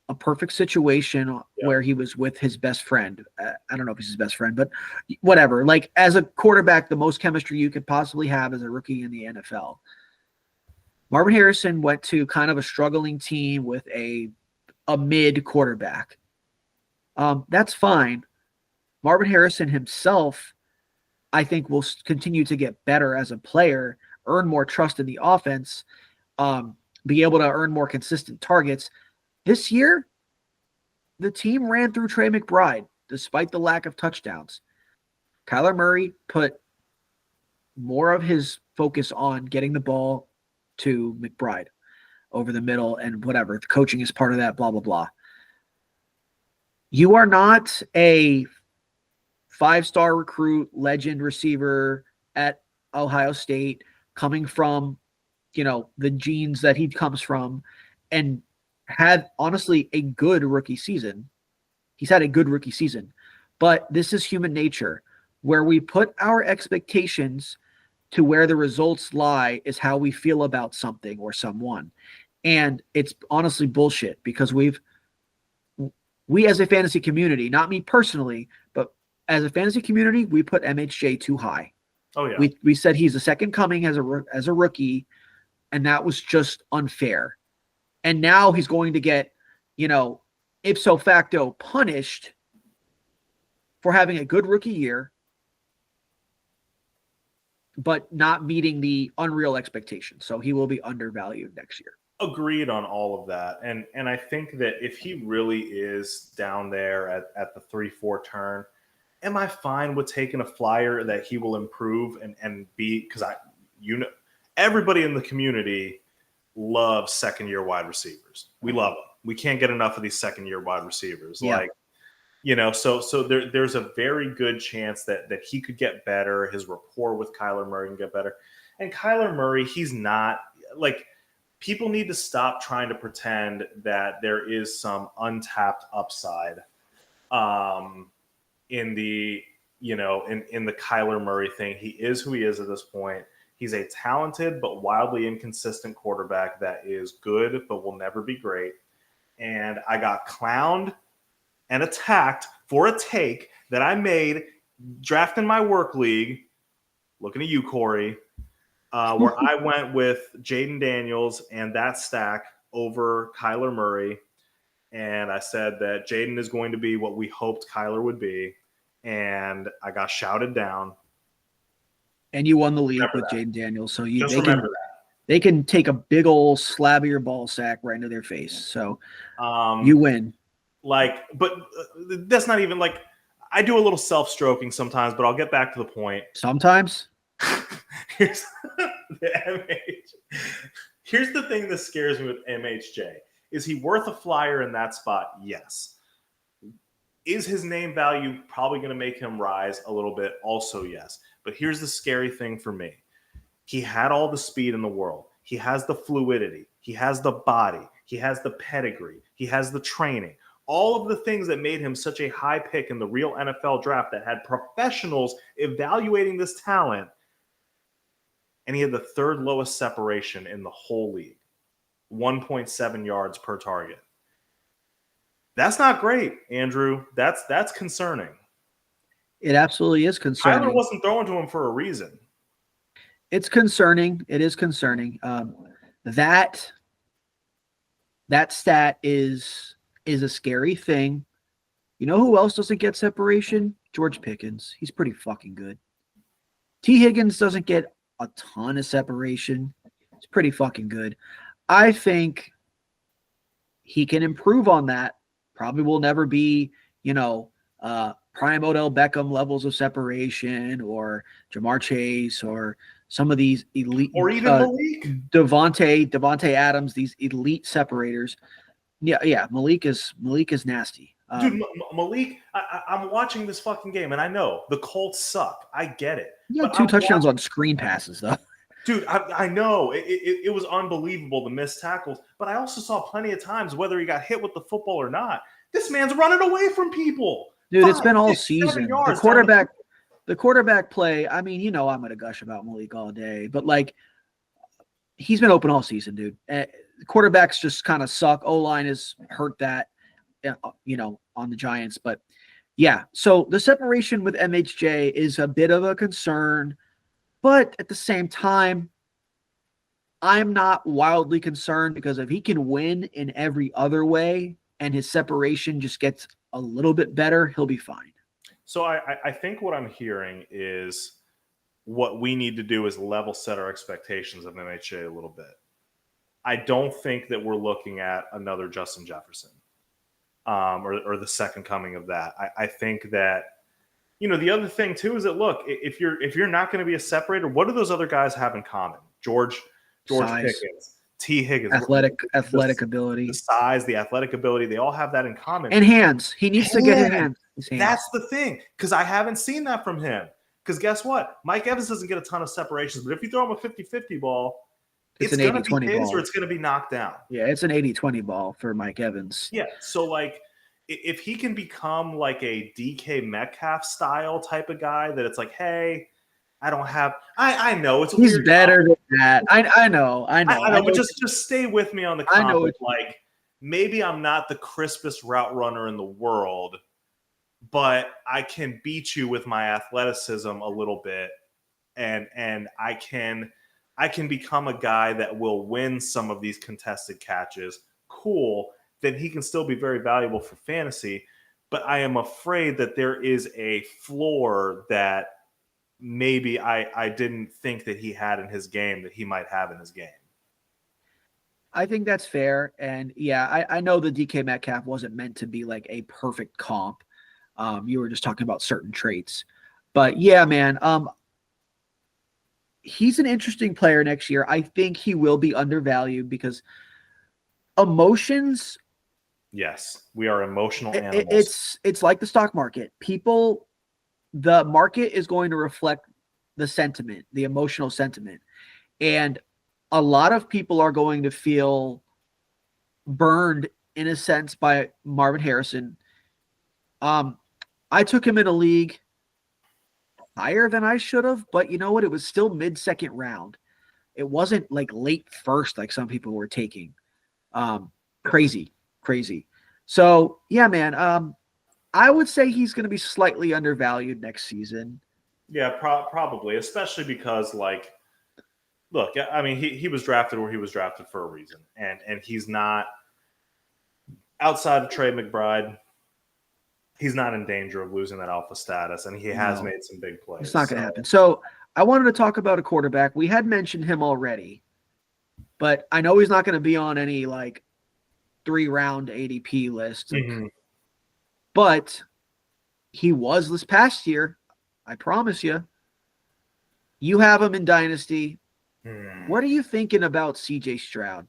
a perfect situation where he was with his best friend. I don't know if he's his best friend, but whatever. Like, as a quarterback, the most chemistry you could possibly have as a rookie in the NFL. Marvin Harrison went to kind of a struggling team with a mid quarterback. That's fine. Marvin Harrison himself, I think, will continue to get better as a player, earn more trust in the offense, be able to earn more consistent targets. This year, the team ran through Trey McBride despite the lack of touchdowns. Kyler Murray put more of his focus on getting the ball to McBride over the middle, and whatever. The coaching is part of that, blah, blah, blah. You are not a 5-star recruit, legend receiver at Ohio State, coming from, the genes that he comes from, and had, honestly, a good rookie season. He's had a good rookie season. But this is human nature, where we put our expectations to where the results lie is how we feel about something or someone. And it's honestly bullshit, because we as a fantasy community, not me personally, but as a fantasy community, we put MHJ too high. Oh yeah. We said he's the second coming as a rookie, and that was just unfair. And now he's going to get, ipso facto punished for having a good rookie year, but not meeting the unreal expectations. So he will be undervalued next year. Agreed on all of that. And I think that if he really is down there at the 3-4 turn, am I fine with taking a flyer that he will improve and be, because everybody in the community loves second-year wide receivers. We love them. We can't get enough of these second-year wide receivers. Yeah. So there's a very good chance that he could get better. His rapport with Kyler Murray can get better. And Kyler Murray, he's not like, people need to stop trying to pretend that there is some untapped upside in the Kyler Murray thing. He is who he is at this point. He's a talented but wildly inconsistent quarterback that is good but will never be great. And I got clowned and attacked for a take that I made drafting my work league, looking at you, Corey, where I went with Jaden Daniels and that stack over Kyler Murray. And I said that Jaden is going to be what we hoped Kyler would be. And I got shouted down. And you won the league with Jaden Daniels. So remember that. They can take a big old slab of your ball sack right into their face. So you win. But that's not even like, I do a little self-stroking sometimes, but I'll get back to the point. Sometimes? Here's the thing that scares me with MHJ. Is he worth a flyer in that spot? Yes. Is his name value probably going to make him rise a little bit? Also, yes. But here's the scary thing for me. He had all the speed in the world. He has the fluidity. He has the body. He has the pedigree. He has the training. All of the things that made him such a high pick in the real NFL draft that had professionals evaluating this talent. And he had the third lowest separation in the whole league, 1.7 yards per target. That's not great, Andrew. That's concerning. It absolutely is concerning. Kyler wasn't throwing to him for a reason. It's concerning. It is concerning. That stat is a scary thing. You know who else doesn't get separation? George Pickens. He's pretty fucking good. T. Higgins doesn't get a ton of separation. It's pretty fucking good. I think he can improve on that. Probably will never be, prime Odell Beckham levels of separation or Jamar Chase or some of these elite, or even Malik. Devontae Adams, these elite separators. Yeah. Malik is nasty. Dude, Malik, I'm watching this fucking game, and I know the Colts suck. I get it. Yeah, 2 touchdowns on screen passes, though. Dude, I know. It was unbelievable, the missed tackles. But I also saw plenty of times, whether he got hit with the football or not, this man's running away from people. Dude, it's been all season. The quarterback play, I mean, I'm going to gush about Malik all day. But, he's been open all season, dude. Quarterbacks just kind of suck. O-line has hurt that, on the Giants. But, yeah, so the separation with MHJ is a bit of a concern. But at the same time, I'm not wildly concerned because if he can win in every other way and his separation just gets a little bit better, he'll be fine. So I think what I'm hearing is what we need to do is level set our expectations of MHJ a little bit. I don't think that we're looking at another Justin Jefferson or the second coming of that. I think that, the other thing too is that, look, if you're not going to be a separator, what do those other guys have in common? George Pickens, T. Higgins, athletic ability, the size, the athletic ability, they all have that in common. And hands. He needs to get his hands. That's the thing, because I haven't seen that from him. Because guess what? Mike Evans doesn't get a ton of separations, but if you throw him a 50-50 ball, it's going to be his or it's going to be knocked down. Yeah, it's an 80-20 ball for Mike Evans. Yeah, so if he can become like a DK Metcalf style type of guy, that it's like, hey, I don't have. I know it's. He's better than that. I know. But just stay with me on the comment. maybe I'm not the crispest route runner in the world, but I can beat you with my athleticism a little bit, and I can become a guy that will win some of these contested catches. Cool. Then he can still be very valuable for fantasy. But I am afraid that there is a floor that maybe I didn't think that he had in his game that he might have in his game. I think that's fair. And yeah, I know the DK Metcalf wasn't meant to be like a perfect comp. You were just talking about certain traits. But yeah, man, he's an interesting player next year. I think he will be undervalued because emotions. Yes, we are emotional animals. It's like the stock market. The market is going to reflect the sentiment, the emotional sentiment. And a lot of people are going to feel burned in a sense by Marvin Harrison. I took him in a league higher than I should have, but you know what? It was still mid-second round. It wasn't like late first like some people were taking. Crazy. So, yeah, man, I would say he's going to be slightly undervalued next season. Yeah, probably, especially because, like, look, I mean, he was drafted where he was drafted for a reason, and he's not outside of Trey McBride. He's not in danger of losing that alpha status, and he has made some big plays. It's not going to happen. So I wanted to talk about a quarterback. We had mentioned him already, but I know he's not going to be on any like 3-round ADP list. Mm-hmm. But he was this past year. I promise you. You have him in Dynasty. What are you thinking about CJ Stroud?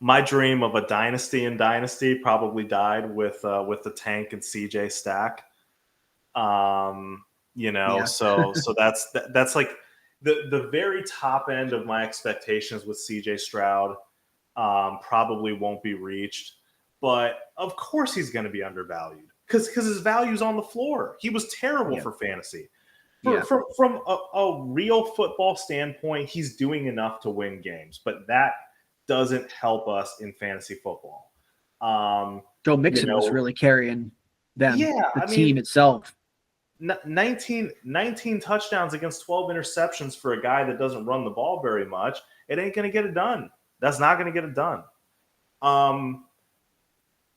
My dream of a dynasty in Dynasty probably died with the Tank and CJ stack. Yeah. So that's like the very top end of my expectations with CJ Stroud. Probably won't be reached, but of course he's going to be undervalued because his value's on the floor. He was terrible for fantasy. From a real football standpoint, he's doing enough to win games, but that doesn't help us in fantasy football. Joe Mixon was really carrying them, the team itself. 19 touchdowns against 12 interceptions for a guy that doesn't run the ball very much. It ain't going to get it done. That's not going to get it done.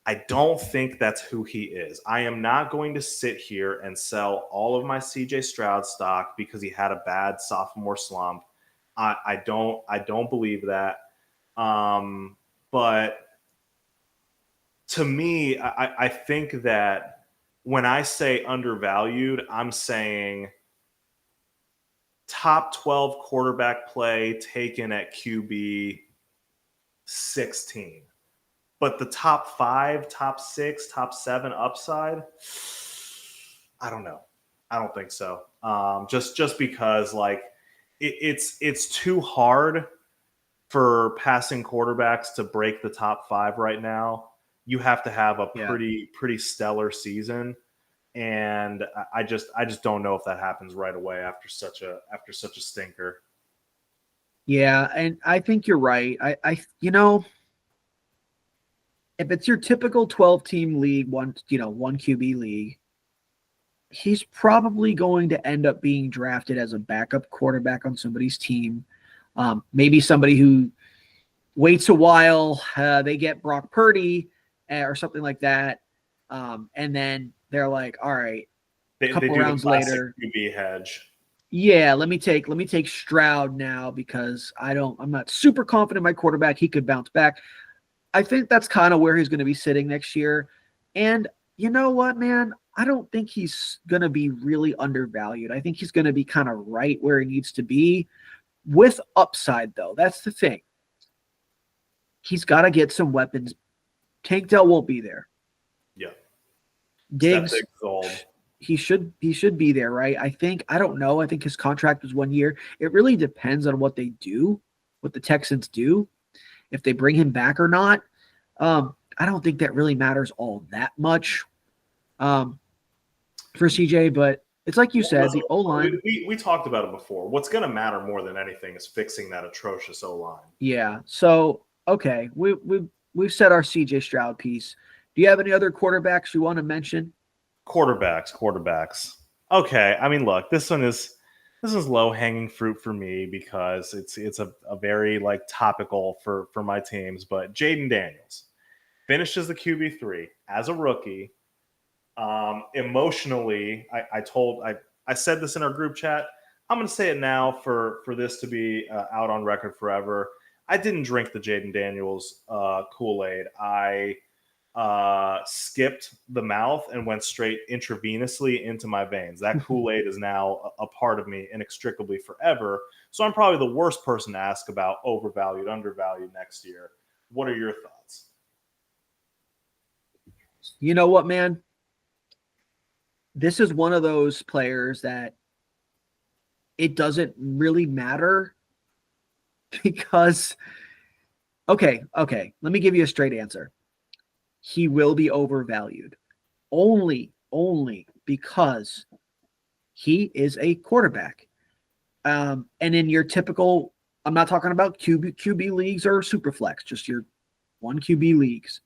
I don't think that's who he is. I am not going to sit here and sell all of my CJ Stroud stock because he had a bad sophomore slump. I don't believe that. But to me, I think that when I say undervalued, I'm saying top 12 quarterback play taken at QB 16. But the top 5, top 6, top 7 upside, I don't know. I don't think so. Just because like it's too hard for passing quarterbacks to break the top 5 right now. You have to have a pretty stellar season, and I just don't know if that happens right away after such a stinker. Yeah, and I think you're right. I if it's your typical 12-team league, one QB league, he's probably going to end up being drafted as a backup quarterback on somebody's team. Maybe somebody who waits a while, they get Brock Purdy or something like that, and then they're like, all right, a couple rounds later, QB hedge. Yeah, let me take Stroud now because I'm not super confident in my quarterback. He could bounce back. I think that's kind of where he's going to be sitting next year. And you know what, man? I don't think he's going to be really undervalued. I think he's going to be kind of right where he needs to be with upside, though. That's the thing. He's got to get some weapons. Tank Dell won't be there. Yeah. Diggs, he should be there, right? I don't know. I think his contract was 1 year. It really depends on what they do, what the Texans do, if they bring him back or not. I don't think that really matters all that much for CJ, but It's like you said, the O-line. We talked about it before. What's going to matter more than anything is fixing that atrocious O-line. Yeah. So, okay, we've said our CJ Stroud piece. Do you have any other quarterbacks you want to mention? Quarterbacks. Okay, I mean, look, this is low hanging fruit for me because it's a very like topical for my teams. But Jaden Daniels finishes the QB3 as a rookie. Emotionally, I said this in our group chat. I'm going to say it now for this to be out on record forever. I didn't drink the Jaden Daniels Kool-Aid. I skipped the mouth and went straight intravenously into my veins. That Kool-Aid is now a part of me inextricably forever. So I'm probably the worst person to ask about overvalued, undervalued next year. What are your thoughts? You know what, man? This is one of those players that it doesn't really matter because, okay, let me give you a straight answer. He will be overvalued only because he is a quarterback. And in your typical, I'm not talking about QB leagues or Superflex, just your one QB leagues.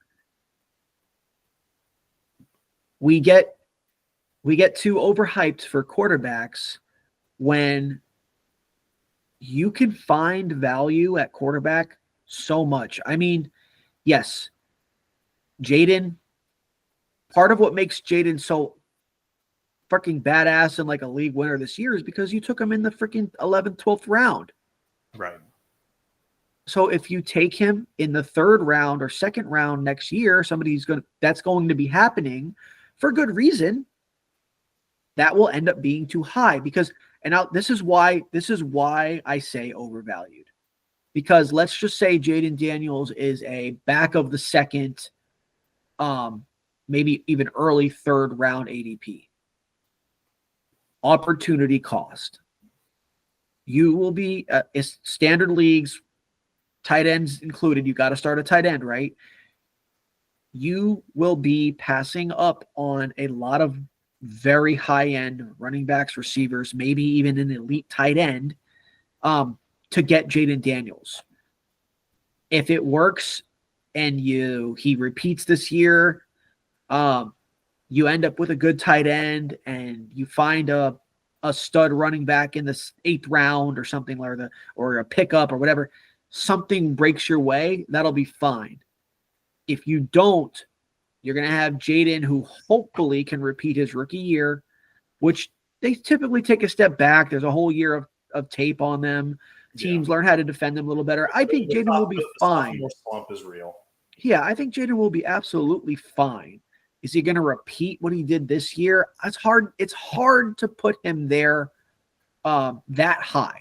We get too overhyped for quarterbacks when you can find value at quarterback so much. I mean, yes, Jaden, part of what makes Jaden so freaking badass and like a league winner this year is because you took him in the freaking 11th, 12th round. Right. So if you take him in the third round or second round next year, that's going to be happening for good reason. That will end up being too high because, and now this is why I say overvalued, because let's just say Jaden Daniels is a back of the second, maybe even early third round ADP. Opportunity cost. You will be standard leagues, tight ends included. You got to start a tight end, right? You will be passing up on a lot of very high-end running backs, receivers, maybe even an elite tight end to get Jaden Daniels. If it works and he repeats this year, you end up with a good tight end and you find a stud running back in the 8th round or something like that, or a pickup or whatever, something breaks your way, that'll be fine. If you don't, you're going to have Jaden, who hopefully can repeat his rookie year, which they typically take a step back. There's a whole year of tape on them. Teams learn how to defend them a little better. I think Jaden will be fine. The sophomore slump is real. Yeah, I think Jaden will be absolutely fine. Is he going to repeat what he did this year? It's hard to put him there that high.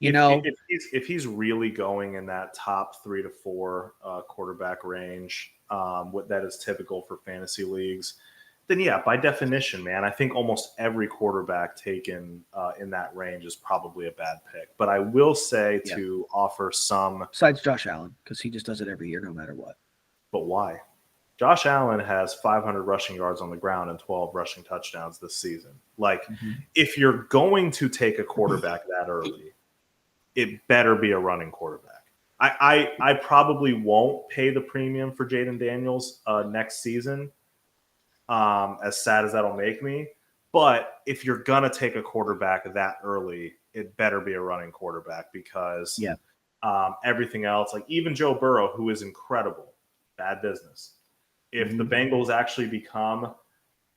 If he's really going in that top 3 to 4 quarterback range, what that is typical for fantasy leagues, then yeah, by definition, man, I think almost every quarterback taken in that range is probably a bad pick. But I will say to offer some, besides Josh Allen, because he just does it every year, no matter what. But why? Josh Allen has 500 rushing yards on the ground and 12 rushing touchdowns this season. Like, if you're going to take a quarterback that early, it better be a running quarterback. I probably won't pay the premium for Jaden Daniels next season, as sad as that'll make me. But if you're going to take a quarterback that early, it better be a running quarterback because everything else, like even Joe Burrow, who is incredible, bad business. If the Bengals actually become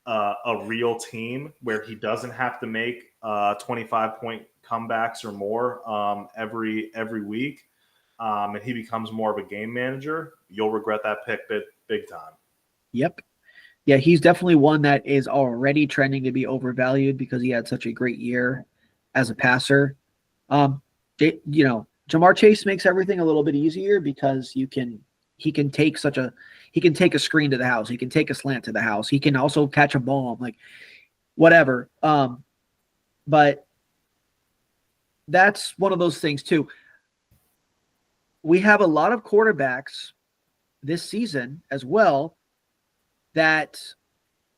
a real team where he doesn't have to make 25-point comebacks or more every week, and he becomes more of a game manager, you'll regret that pick big time. Yep. Yeah, he's definitely one that is already trending to be overvalued because he had such a great year as a passer. Jamar Chase makes everything a little bit easier because he can take a screen to the house. He can take a slant to the house. He can also catch a ball, like whatever. But that's one of those things too. We have a lot of quarterbacks this season as well that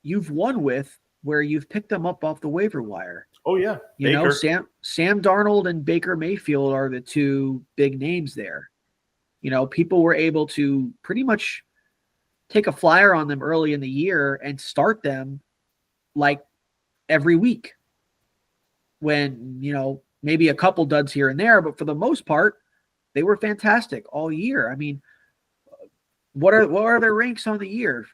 you've won with where you've picked them up off the waiver wire. Oh yeah, you know, Sam Darnold and Baker Mayfield are the two big names there. You know, people were able to pretty much take a flyer on them early in the year and start them like every week when, you know, maybe a couple duds here and there, but for the most part, they were fantastic all year. I mean, what are their ranks on the year?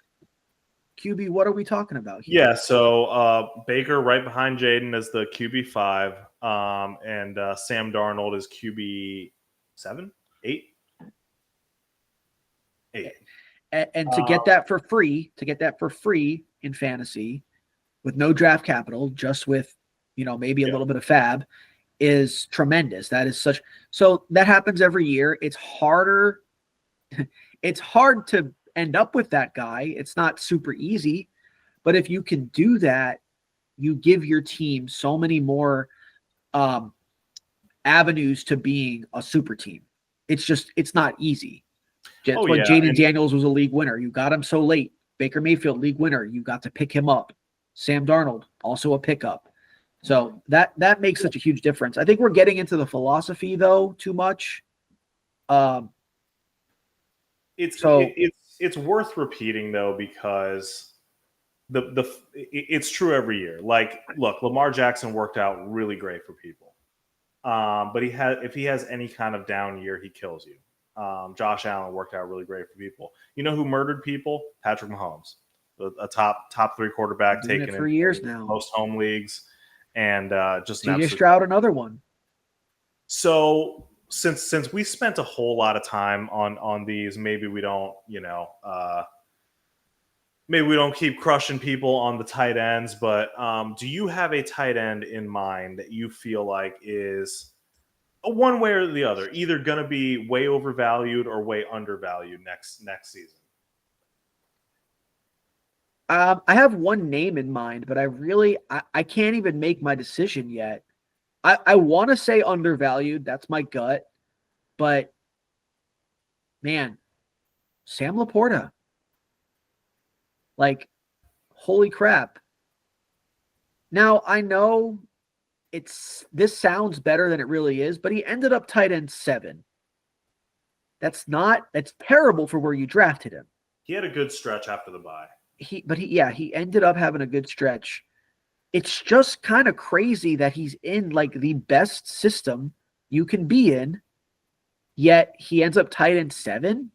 QB, what are we talking about here? Yeah, so Baker right behind Jaden is the QB5, and Sam Darnold is QB7, 8. And to get that for free, in fantasy with no draft capital, just with, you know, maybe a little bit of fab, is tremendous. That is such, so that happens every year. It's harder. It's hard to end up with that guy. It's not super easy, but if you can do that, you give your team so many more avenues to being a super team. It's not easy. Jaden Daniels was a league winner. You got him so late. Baker Mayfield, league winner. You got to pick him up. Sam Darnold, also a pickup. So that makes such a huge difference. I think we're getting into the philosophy though too much. It's worth repeating though, because it's true every year. Like, look, Lamar Jackson worked out really great for people, but if he has any kind of down year, he kills you. Josh Allen worked out really great for people. You know who murdered people? Patrick Mahomes, a top 3 quarterback, taken for years now, most home leagues, and just CJ Stroud, another one. So since we spent a whole lot of time on these, maybe we don't, maybe we don't keep crushing people on the tight ends. But do you have a tight end in mind that you feel like is one way or the other, either going to be way overvalued or way undervalued next season? I have one name in mind, but I can't even make my decision yet. I want to say undervalued. That's my gut. But, man, Sam Laporta. Like, holy crap. Now, I know this sounds better than it really is, but he ended up tight end 7. That's terrible for where you drafted him. He had a good stretch after the bye. He ended up having a good stretch. It's just kind of crazy that he's in like the best system you can be in, yet he ends up tight end 7.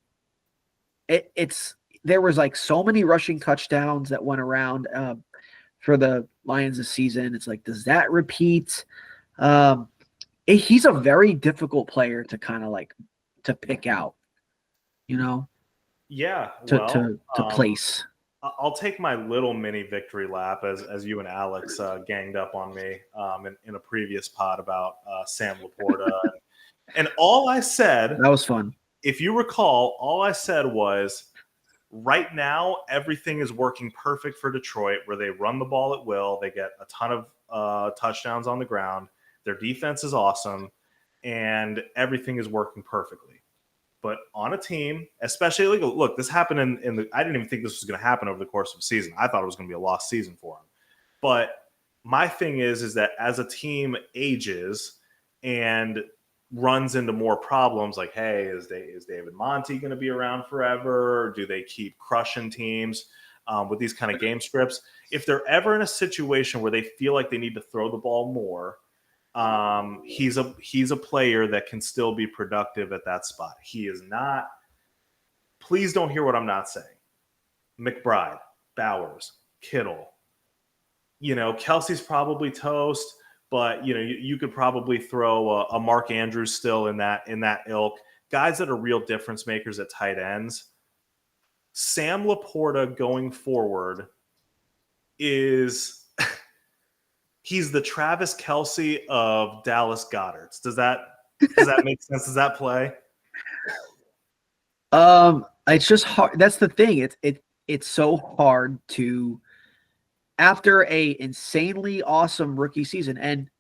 There was like so many rushing touchdowns that went around for the Lions this season. It's like, does that repeat? He's a very difficult player to kind of like to pick out, Yeah, to place. I'll take my little mini victory lap as you and Alex ganged up on me in a previous pod about Sam Laporta. And all I said, that was fun. If you recall, all I said was, right now, everything is working perfect for Detroit, where they run the ball at will. They get a ton of touchdowns on the ground. Their defense is awesome, and everything is working perfectly. But on a team, especially, look, this happened in the – I didn't even think this was going to happen over the course of the season. I thought it was going to be a lost season for him. But my thing is that as a team ages and runs into more problems, like, hey, is David Monty going to be around forever? Or do they keep crushing teams with these kind of game scripts? If they're ever in a situation where they feel like they need to throw the ball more, he's a player that can still be productive at that spot. He is not. Please don't hear what I'm not saying. McBride, Bowers, Kittle. Kelsey's probably toast, but you could probably throw a Mark Andrews still in that ilk. Guys that are real difference makers at tight ends. Sam Laporta going forward is. He's the Travis Kelce of Dallas Goddards. Does that make sense? Does that play? It's just hard. That's the thing. It's so hard to, after a insanely awesome rookie season, and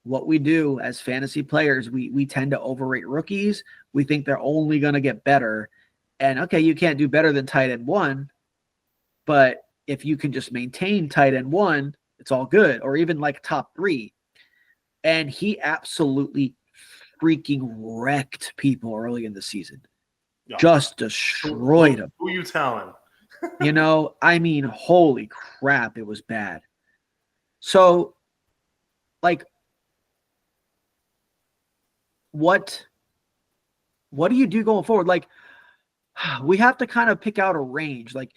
what we do as fantasy players, we tend to overrate rookies. We think they're only going to get better, and okay, you can't do better than tight end 1, but if you can just maintain tight end 1, it's all good, or even like top 3. And he absolutely freaking wrecked people early in the season. Yeah. Just destroyed them. Who you telling? You know, I mean, holy crap, it was bad. So, like, what do you do going forward? Like, we have to kind of pick out a range. Like,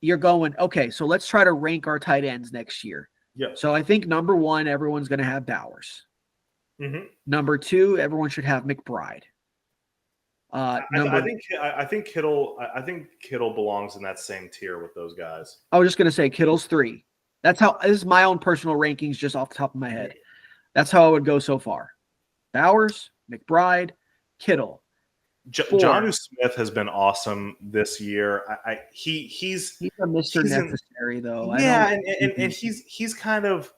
you're going, okay, so let's try to rank our tight ends next year. Yeah. So I think number 1, everyone's going to have Bowers. Mm-hmm. Number 2, everyone should have McBride. I think Kittle belongs in that same tier with those guys. I was just going to say Kittle's 3. This is my own personal rankings just off the top of my head. That's how I would go so far. Bowers, McBride, Kittle. Jonnu Smith has been awesome this year. He's a Mr. Necessary though. Yeah, and he's kind of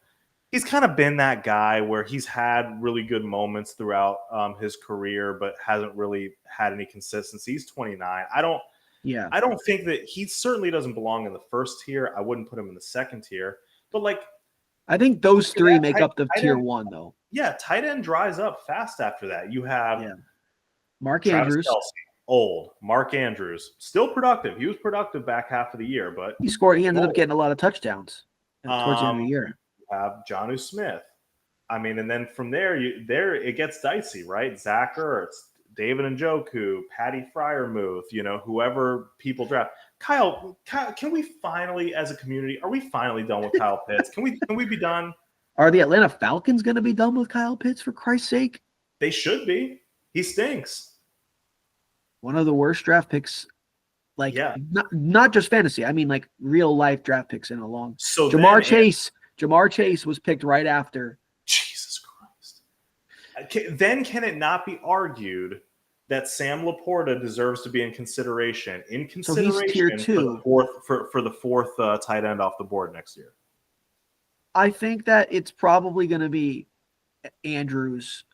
been that guy where he's had really good moments throughout his career, but hasn't really had any consistency. He's 29. I don't think that he certainly doesn't belong in the first tier. I wouldn't put him in the second tier, but like I think those 3 make up the tier 1 though. Yeah, tight end dries up fast after that. You have Mark Travis Andrews, Kelce, old. Mark Andrews, still productive. He was productive back half of the year, but he ended up getting a lot of touchdowns towards the end of the year. You have Jonnu Smith. I mean, and then from there, it gets dicey, right? Zach Ertz, David Njoku, Patty Fryermuth, whoever people draft. Kyle, can we finally, as a community, are we finally done with Kyle Pitts? Can we be done? Are the Atlanta Falcons going to be done with Kyle Pitts, for Christ's sake? They should be. He stinks. One of the worst draft picks, not just fantasy. I mean, like real life draft picks in a long. So Jamar Chase was picked right after. Jesus Christ. Then can it not be argued that Sam Laporta deserves to be in consideration? So he's tier 2 for the fourth tight end off the board next year. I think that it's probably going to be Andrews,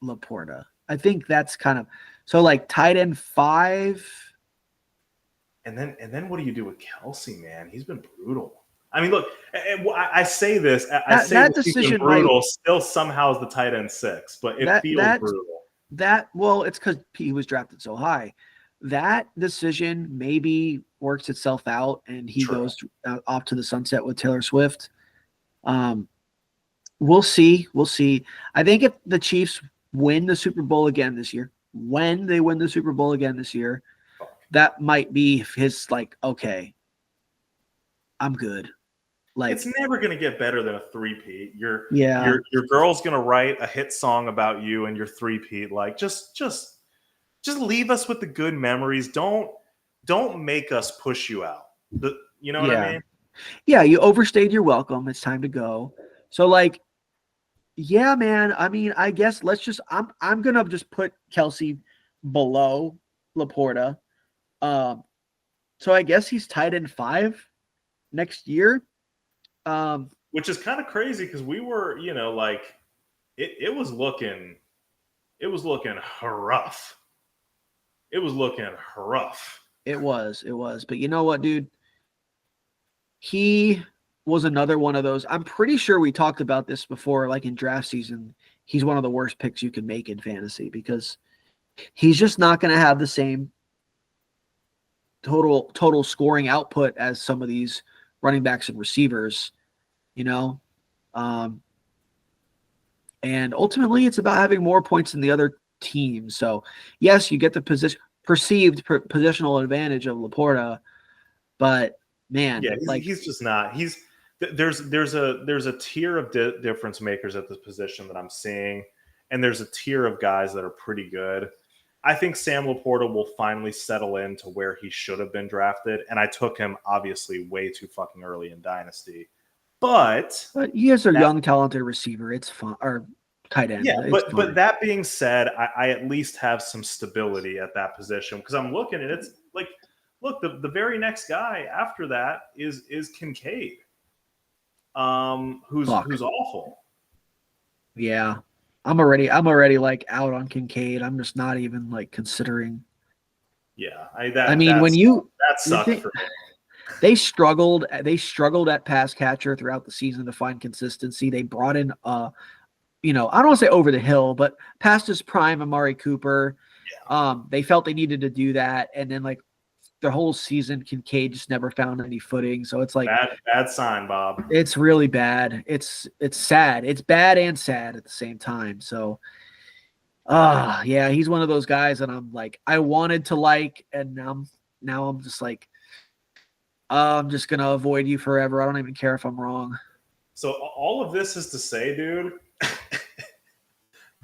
Laporta. I think that's kind of so like tight end 5. And then what do you do with Kelce, man? He's been brutal. I mean, look, I say this. That decision brutal still somehow is the tight end 6, but it feels brutal. It's because he was drafted so high. That decision maybe works itself out, and he goes off to the sunset with Taylor Swift. We'll see. I think if the Chiefs win the Super Bowl again this year, that might be his okay, I'm good. Like it's never going to get better than a 3-peat. Your girl's going to write a hit song about you and your 3-peat. Like just leave us with the good memories. Don't make us push you out. You know what I mean? Yeah, you overstayed your welcome. It's time to go. So yeah, man. I mean, I guess I'm gonna just put Kelce below Laporta. So I guess he's tight end 5 next year. Which is kind of crazy because we were, it was looking rough. It was looking rough. It was. But you know what, dude? He was another one of those. I'm pretty sure we talked about this before, like in draft season. He's one of the worst picks you can make in fantasy because he's just not going to have the same total scoring output as some of these running backs and receivers, and ultimately it's about having more points than the other team. So yes, you get the perceived positional advantage of Laporta, but man, he's just not. There's a tier of difference makers at this position that I'm seeing, and there's a tier of guys that are pretty good. I think Sam Laporta will finally settle into where he should have been drafted, and I took him obviously way too fucking early in Dynasty. But he is a young, talented receiver. It's fun, or tight end. Yeah, but that being said, I at least have some stability at that position because I'm looking at it's like, look, the very next guy after that is Kincaid, who's awful. Yeah. I'm already out on Kincaid. I'm just not even considering. Yeah, when you that sucked for me. They struggled at pass catcher throughout the season to find consistency. They brought in I don't want to say over the hill, but past his prime Amari Cooper. They felt they needed to do that, and then like the whole season, Kincaid just never found any footing. So it's like bad sign, Bob. It's really bad. It's sad. It's bad and sad at the same time. So yeah, he's one of those guys that I'm like, I wanted to like, and now I'm just like, I'm just gonna avoid you forever. I don't even care if I'm wrong. So all of this is to say, dude,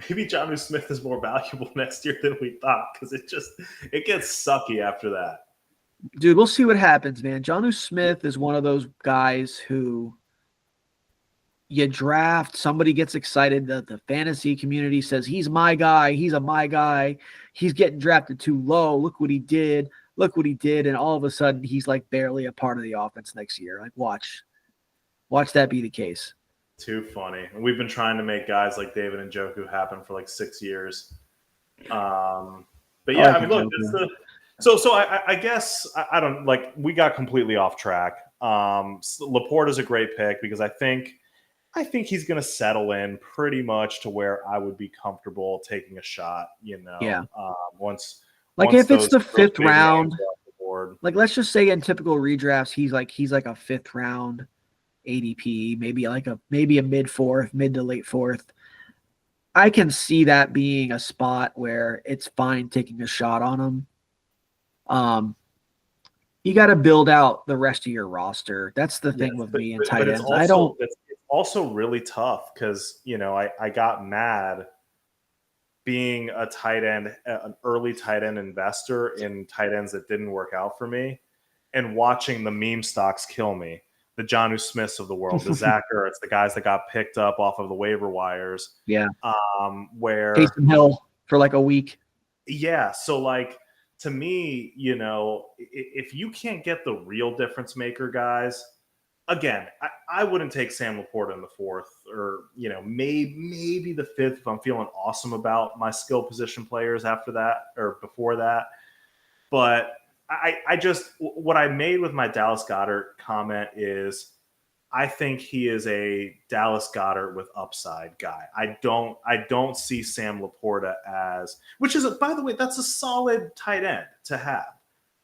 maybe Jonnu Smith is more valuable next year than we thought, because it gets sucky after that. Dude, we'll see what happens, man. Jonnu Smith is one of those guys who you draft, somebody gets excited that the fantasy community says he's my guy, he's getting drafted too low. Look what he did. And all of a sudden he's like barely a part of the offense next year. Like watch that be the case. Too funny. And we've been trying to make guys like David Njoku happen for like 6 years. But yeah, I mean, look, so I guess I don't like, we got completely off track. Laporte is a great pick because I think he's going to settle in pretty much to where I would be comfortable taking a shot, Yeah. Once if it's the 5th round, like let's just say in typical redrafts, he's like a 5th round ADP, maybe a mid 4th, mid to late 4th. I can see that being a spot where it's fine taking a shot on him. You got to build out the rest of your roster. That's the thing with me and tight ends. It's also really tough because, I got mad being a tight end, an early tight end investor in tight ends that didn't work out for me, and watching the meme stocks kill me. The Jonnu Smiths of the world, the Zach Ertz, the guys that got picked up off of the waiver wires. Yeah. Where Taysom Hill for like a week. Yeah. So like, to me, if you can't get the real difference maker guys, again, I wouldn't take Sam Laporta in the 4th, or maybe the 5th if I'm feeling awesome about my skill position players after that or before that. But I just, what I made with my Dallas Goedert comment is, I think he is a Dallas Goedert with upside guy. I don't see Sam Laporta as, which is, by the way, that's a solid tight end to have.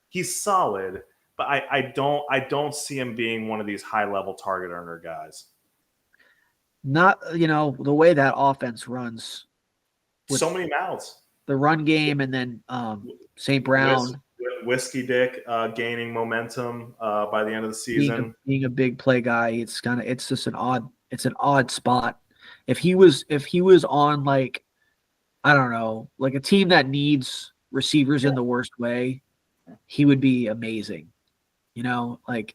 He's solid, but I don't see him being one of these high level target earner guys. Not, the way that offense runs. So many mouths. The run game, and then St. Brown. Whiskey Dick gaining momentum by the end of the season. Being a big play guy, it's just an odd spot. If he was on like, I don't know, like a team that needs receivers in the worst way, he would be amazing. Things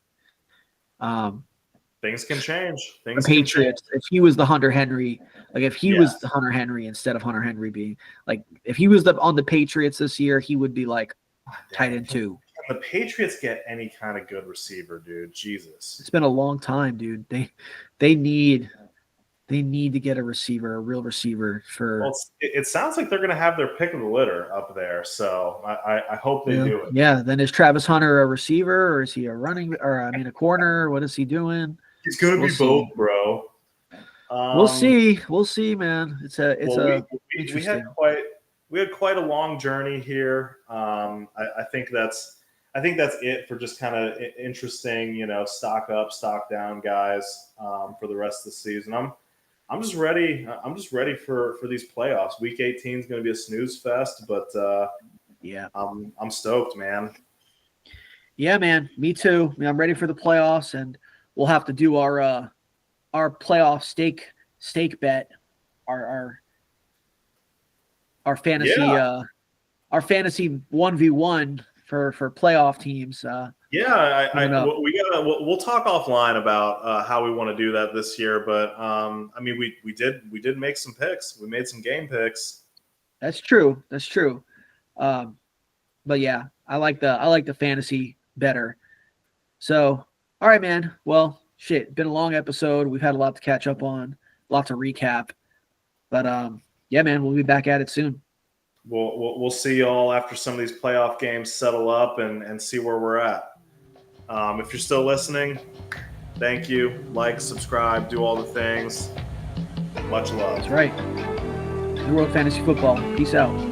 can change. The Patriots, if he was the Hunter Henry, like if he was the Hunter Henry instead of Hunter Henry being like, if he was on the Patriots this year, he would be like tight end 2. Can the Patriots get any kind of good receiver, dude? Jesus. It's been a long time, dude. They need to get a real receiver for. Well, it sounds like they're going to have their pick of the litter up there, so I hope they do it. Yeah. Then is Travis Hunter a receiver, or is he a corner? What is he doing? He's going to be both, bro. We'll see. We'll see, man. We had quite a long journey here. I think that's it for just kind of interesting, stock up, stock down guys for the rest of the season. I'm just ready. I'm just ready for these playoffs. Week 18 is going to be a snooze fest, but yeah, I'm stoked, man. Yeah, man. Me too. I'm ready for the playoffs, and we'll have to do our playoff stake bet, our fantasy our fantasy 1v1 for playoff teams. We'll talk offline about how we want to do that this year. But we did make some picks. We made some game picks. That's true. But yeah, I like the fantasy better. So, all right, man. Well, shit, been a long episode. We've had a lot to catch up on, a lot to recap. But yeah, man, we'll be back at it soon. We'll see y'all after some of these playoff games settle up and see where we're at. If you're still listening, thank you. Like, subscribe, do all the things. Much love. That's right. New World Fantasy Football. Peace out.